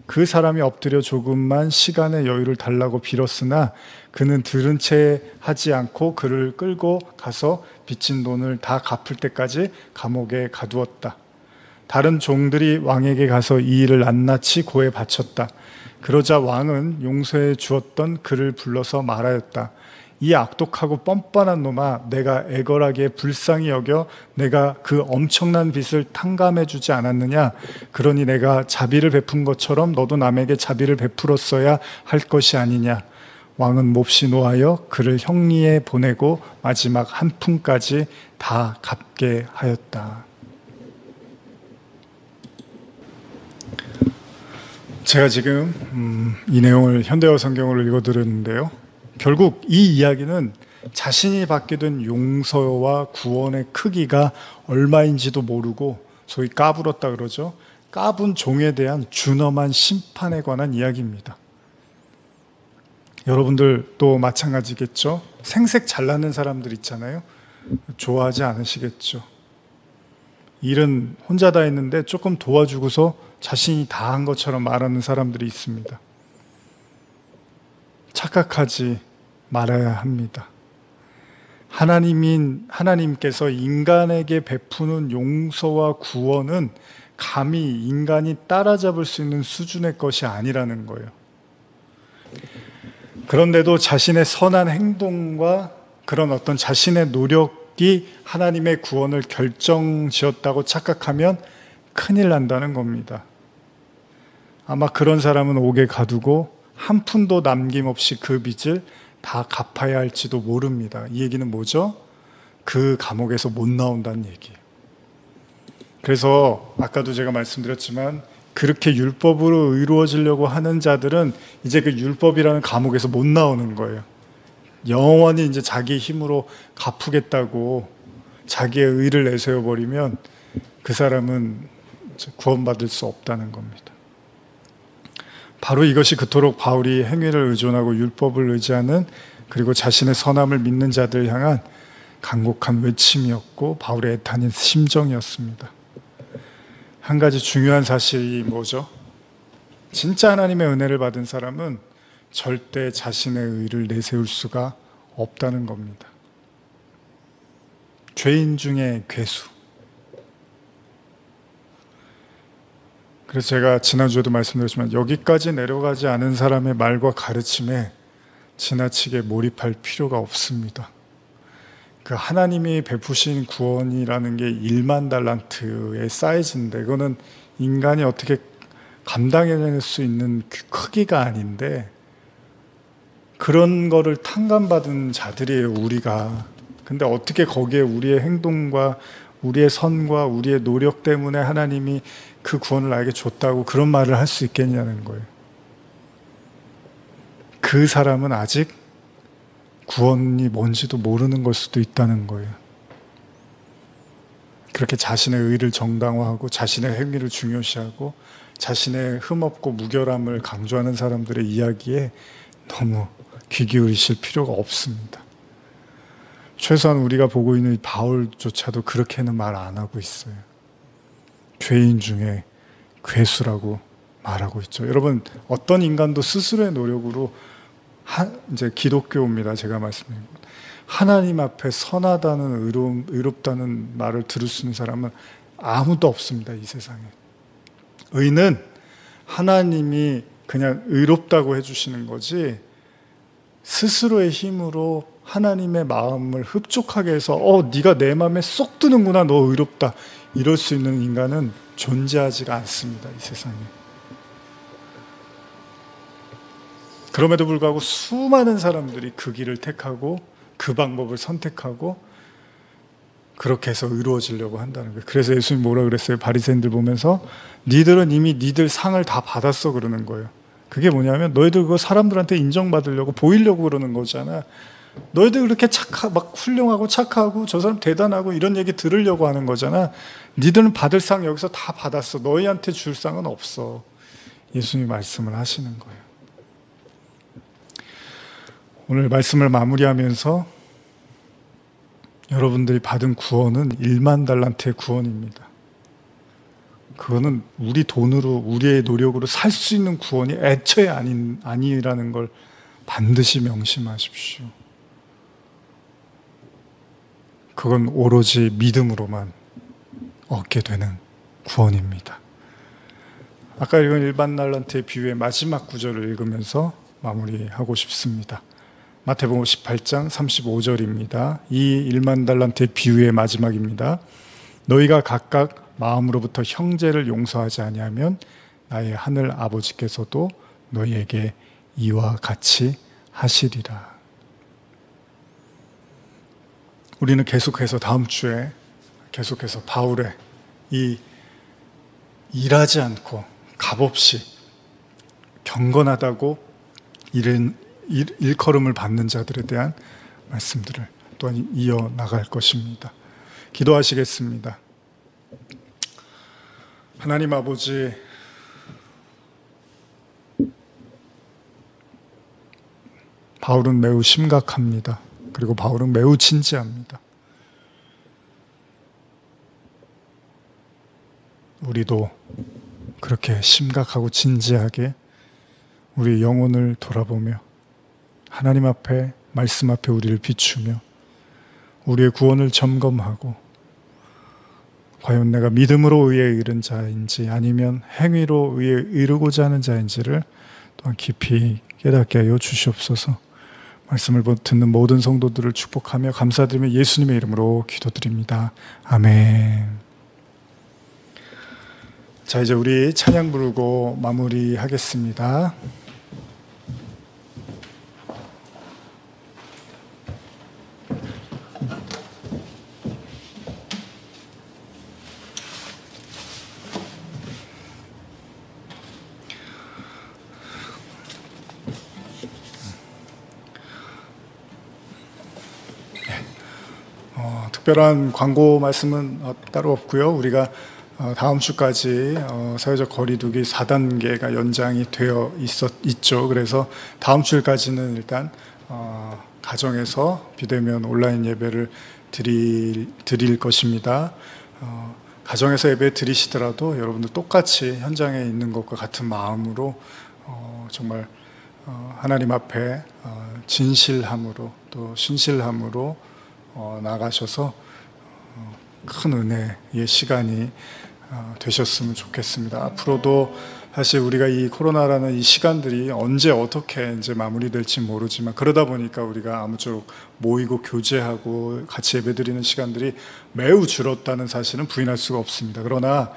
그 사람이 엎드려 조금만 시간의 여유를 달라고 빌었으나 그는 들은 채 하지 않고 그를 끌고 가서 빚진 돈을 다 갚을 때까지 감옥에 가두었다. 다른 종들이 왕에게 가서 이 일을 낱낱이 고해 바쳤다. 그러자 왕은 용서해 주었던 그를 불러서 말하였다. 이 악독하고 뻔뻔한 놈아, 내가 애걸하게 불쌍히 여겨 내가 그 엄청난 빚을 탕감해 주지 않았느냐? 그러니 내가 자비를 베푼 것처럼 너도 남에게 자비를 베풀었어야 할 것이 아니냐? 왕은 몹시 노하여 그를 형리에 보내고 마지막 한 푼까지 다 갚게 하였다. 제가 지금 이 내용을 현대어 성경으로 읽어드렸는데요. 결국 이 이야기는 자신이 받게 된 용서와 구원의 크기가 얼마인지도 모르고 소위 까불었다 그러죠. 까분 종에 대한 준엄한 심판에 관한 이야기입니다. 여러분들도 마찬가지겠죠. 생색 잘나는 사람들 있잖아요. 좋아하지 않으시겠죠. 일은 혼자 다 했는데 조금 도와주고서 자신이 다 한 것처럼 말하는 사람들이 있습니다. 착각하지 말아야 합니다. 하나님께서 인간에게 베푸는 용서와 구원은 감히 인간이 따라잡을 수 있는 수준의 것이 아니라는 거예요. 그런데도 자신의 선한 행동과 그런 어떤 자신의 노력이 하나님의 구원을 결정지었다고 착각하면 큰일 난다는 겁니다. 아마 그런 사람은 옥에 가두고 한 푼도 남김없이 그 빚을 다 갚아야 할지도 모릅니다. 이 얘기는 뭐죠? 그 감옥에서 못 나온다는 얘기예요. 그래서 아까도 제가 말씀드렸지만 그렇게 율법으로 의로워지려고 하는 자들은 이제 그 율법이라는 감옥에서 못 나오는 거예요. 영원히 이제 자기 힘으로 갚으겠다고 자기의 의를 내세워 버리면 그 사람은 구원받을 수 없다는 겁니다. 바로 이것이 그토록 바울이 행위를 의존하고 율법을 의지하는 그리고 자신의 선함을 믿는 자들 향한 간곡한 외침이었고 바울의 애탄인 심정이었습니다. 한 가지 중요한 사실이 뭐죠? 진짜 하나님의 은혜를 받은 사람은 절대 자신의 의를 내세울 수가 없다는 겁니다. 죄인 중에 괴수. 그래서 제가 지난주에도 말씀드렸지만 여기까지 내려가지 않은 사람의 말과 가르침에 지나치게 몰입할 필요가 없습니다. 그 하나님이 베푸신 구원이라는 게 1만 달란트의 사이즈인데 그거는 인간이 어떻게 감당해낼 수 있는 크기가 아닌데 그런 거를 탕감받은 자들이에요, 우리가. 근데 어떻게 거기에 우리의 행동과 우리의 선과 우리의 노력 때문에 하나님이 그 구원을 나에게 줬다고 그런 말을 할 수 있겠냐는 거예요. 그 사람은 아직 구원이 뭔지도 모르는 걸 수도 있다는 거예요. 그렇게 자신의 의를 정당화하고 자신의 행위를 중요시하고 자신의 흠없고 무결함을 강조하는 사람들의 이야기에 너무 귀 기울이실 필요가 없습니다. 최소한 우리가 보고 있는 바울조차도 그렇게는 말 안 하고 있어요. 죄인 중에 괴수라고 말하고 있죠. 여러분, 어떤 인간도 스스로의 노력으로 이제 기독교입니다. 제가 말씀드린 것. 하나님 앞에 선하다는 의롭다는 말을 들을 수 있는 사람은 아무도 없습니다. 이 세상에. 의는 하나님이 그냥 의롭다고 해주시는 거지 스스로의 힘으로 하나님의 마음을 흡족하게 해서 네가 내 마음에 쏙 드는구나, 너 의롭다, 이럴 수 있는 인간은 존재하지가 않습니다. 이 세상에. 그럼에도 불구하고 수많은 사람들이 그 길을 택하고 그 방법을 선택하고 그렇게 해서 의로워지려고 한다는 거예요. 그래서 예수님이 뭐라 그랬어요? 바리새인들 보면서 니들은 이미 니들 상을 다 받았어 그러는 거예요. 그게 뭐냐면 너희들 그거 사람들한테 인정받으려고 보이려고 그러는 거잖아. 너희들 그렇게 막 훌륭하고 착하고 저 사람 대단하고 이런 얘기 들으려고 하는 거잖아. 니들은 받을 상 여기서 다 받았어. 너희한테 줄 상은 없어. 예수님이 말씀을 하시는 거예요. 오늘 말씀을 마무리하면서 여러분들이 받은 구원은 1만 달란트의 구원입니다. 그거는 우리 돈으로 우리의 노력으로 살 수 있는 구원이 애초에 아니라는 걸 반드시 명심하십시오. 그건 오로지 믿음으로만 얻게 되는 구원입니다. 아까 읽은 1만 달란트의 비유의 마지막 구절을 읽으면서 마무리하고 싶습니다. 마태복음 18장 35절입니다. 이 1만 달란트의 비유의 마지막입니다. 너희가 각각 마음으로부터 형제를 용서하지 아니하면 나의 하늘 아버지께서도 너희에게 이와 같이 하시리라. 우리는 계속해서 다음 주에 계속해서 바울의 이 일하지 않고 값없이 경건하다고 일컬음을 받는 자들에 대한 말씀들을 또한 이어나갈 것입니다. 기도하시겠습니다. 하나님 아버지, 바울은 매우 심각합니다. 그리고 바울은 매우 진지합니다. 우리도 그렇게 심각하고 진지하게 우리 영혼을 돌아보며 하나님 앞에, 말씀 앞에 우리를 비추며 우리의 구원을 점검하고 과연 내가 믿음으로 의에 이른 자인지 아니면 행위로 의에 이르고자 하는 자인지를 또한 깊이 깨닫게 하여 주시옵소서. 말씀을 듣는 모든 성도들을 축복하며 감사드리며 예수님의 이름으로 기도드립니다. 아멘. 자, 이제 우리 찬양 부르고 마무리하겠습니다. 특별한 광고 말씀은 따로 없고요. 우리가 다음 주까지 사회적 거리두기 4단계가 연장이 되어 있죠. 그래서 다음 주일까지는 일단 가정에서 비대면 온라인 예배를 드릴 것입니다. 가정에서 예배 드리시더라도 여러분들 똑같이 현장에 있는 것과 같은 마음으로 정말 하나님 앞에 진실함으로 또 신실함으로 나가셔서 큰 은혜의 시간이 되셨으면 좋겠습니다. 앞으로도 사실 우리가 이 코로나라는 이 시간들이 언제 어떻게 이제 마무리될지 모르지만 그러다 보니까 우리가 아무쪼록 모이고 교제하고 같이 예배드리는 시간들이 매우 줄었다는 사실은 부인할 수가 없습니다. 그러나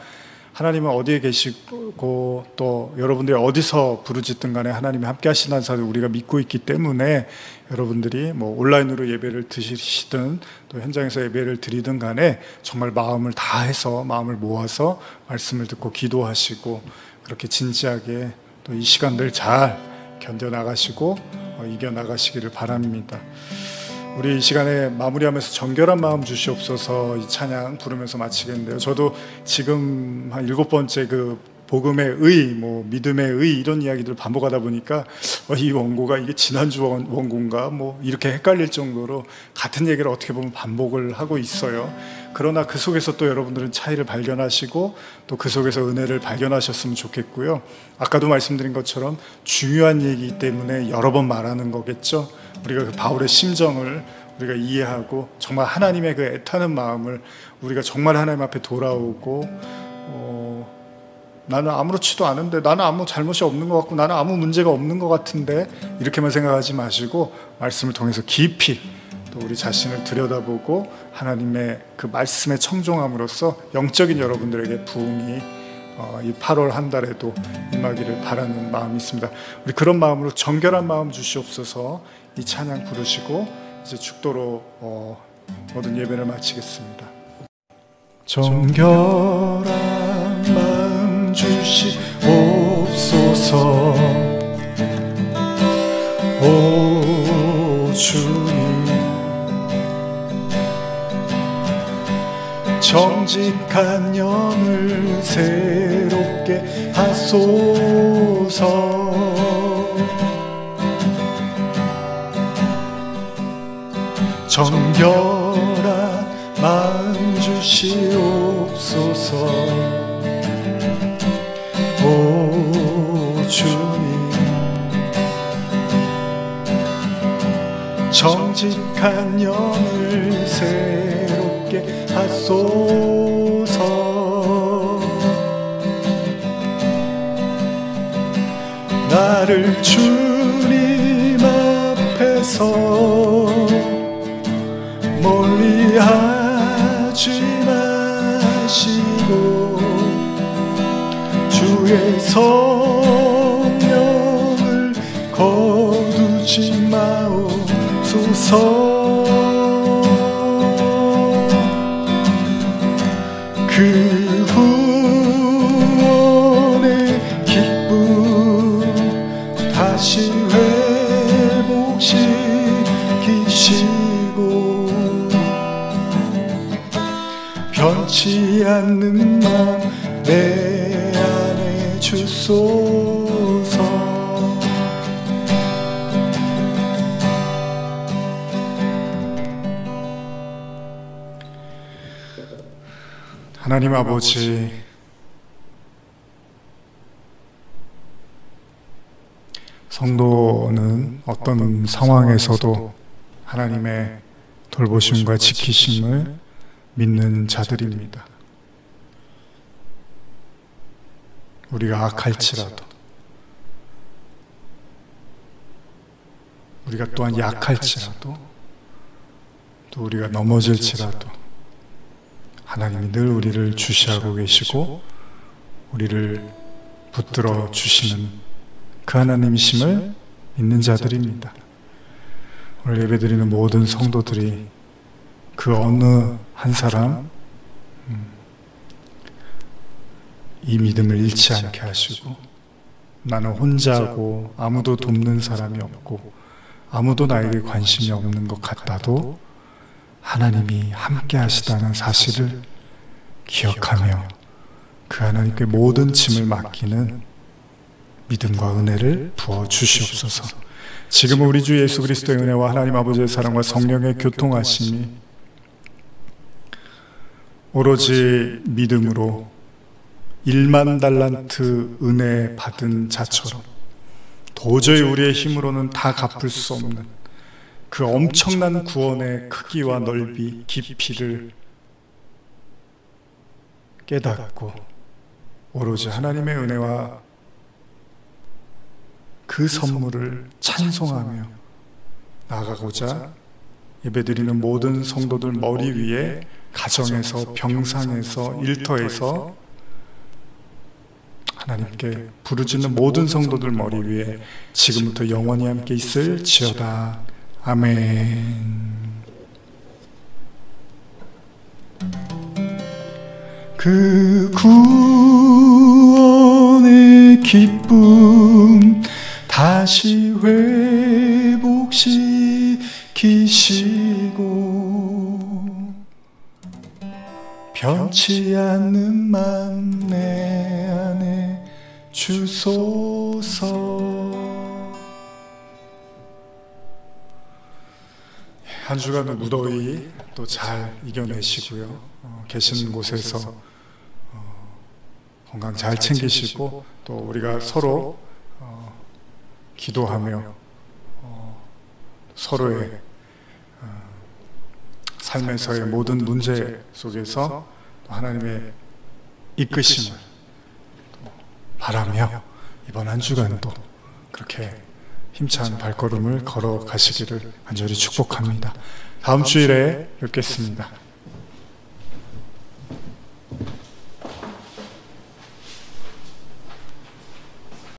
하나님은 어디에 계시고 또 여러분들이 어디서 부르짖든 간에 하나님이 함께 하신다는 사실을 우리가 믿고 있기 때문에 여러분들이 뭐 온라인으로 예배를 드시든 또 현장에서 예배를 드리든 간에 정말 마음을 다해서 마음을 모아서 말씀을 듣고 기도하시고 그렇게 진지하게 또 이 시간들 잘 견뎌나가시고 이겨나가시기를 바랍니다. 우리 이 시간에 마무리하면서 정결한 마음 주시옵소서 이 찬양 부르면서 마치겠는데요. 저도 지금 한 7번째 그 복음의 의, 뭐 믿음의 의 이런 이야기들을 반복하다 보니까 이 원고가 이게 지난주 원고인가 뭐 이렇게 헷갈릴 정도로 같은 얘기를 어떻게 보면 반복을 하고 있어요. 그러나 그 속에서 또 여러분들은 차이를 발견하시고 또 그 속에서 은혜를 발견하셨으면 좋겠고요. 아까도 말씀드린 것처럼 중요한 얘기이기 때문에 여러 번 말하는 거겠죠. 우리가 그 바울의 심정을 우리가 이해하고 정말 하나님의 그 애타는 마음을 우리가 정말 하나님 앞에 돌아오고 나는 아무렇지도 않은데 나는 아무 잘못이 없는 것 같고 나는 아무 문제가 없는 것 같은데 이렇게만 생각하지 마시고 말씀을 통해서 깊이 또 우리 자신을 들여다보고 하나님의 그 말씀에 청종함으로써 영적인 여러분들에게 부흥이 이 8월 한 달에도 임하기를 바라는 마음이 있습니다. 우리 그런 마음으로 정결한 마음 주시옵소서. 이 찬양 부르시고 이제 축도로 모든 예배를 마치겠습니다. 정결한 마음 주시옵소서. 오 주님, 정직한 영을 새롭게 하소서. 정결한 마음 주시옵소서. 오 주님, 정직한 영을 새롭게 하소서. 나를 주님 앞에서 멀리하지 마시고 주의 성령을 거두지 마옵소서. 그 구원의 기쁨 다시 회복시키시고 변치 않는 맘 내 안에 주소서. 하나님 아버지, 성도는 어떤 상황에서도 하나님의 돌보심과 지키심을 믿는 자들입니다. 우리가 악할지라도, 우리가 또한 약할지라도, 또 우리가 넘어질지라도 하나님이 늘 우리를 주시하고 계시고 우리를 붙들어 주시는 그 하나님이심을 믿는 자들입니다. 오늘 예배드리는 모든 성도들이 그 어느 한 사람 이 믿음을 잃지 않게 하시고, 나는 혼자고 아무도 돕는 사람이 없고 아무도 나에게 관심이 없는 것 같아도 하나님이 함께 하시다는 사실을 기억하며 그 하나님께 모든 짐을 맡기는 믿음과 은혜를 부어 주시옵소서. 지금은 우리 주 예수 그리스도의 은혜와 하나님 아버지의 사랑과 성령의 교통하심이 오로지 믿음으로 1만 달란트 은혜 받은 자처럼 도저히 우리의 힘으로는 다 갚을 수 없는 그 엄청난 구원의 크기와 넓이, 깊이를 깨닫고 오로지 하나님의 은혜와 그 선물을 찬송하며 나아가고자 예배드리는 모든 성도들 머리 위에, 가정에서, 병상에서, 일터에서 하나님께 부르짖는 모든 성도들 머리 위에 지금부터 영원히 함께 있을지어다. 아멘. 그 구원의 기쁨 다시 회복시키시고 변치 않는 마음 내 안에 주소서. 한 주간의 무더위 또 잘 이겨내시고요. 계시는 곳에서 건강 잘 챙기시고 또 우리가 서로 기도하며 서로의 삶에서의 모든 문제 속에서 하나님의 이끄심을 바라며 이번 한 주간도 그렇게 힘찬 발걸음을 걸어가시기를 간절히 축복합니다. 다음 주일에 뵙겠습니다.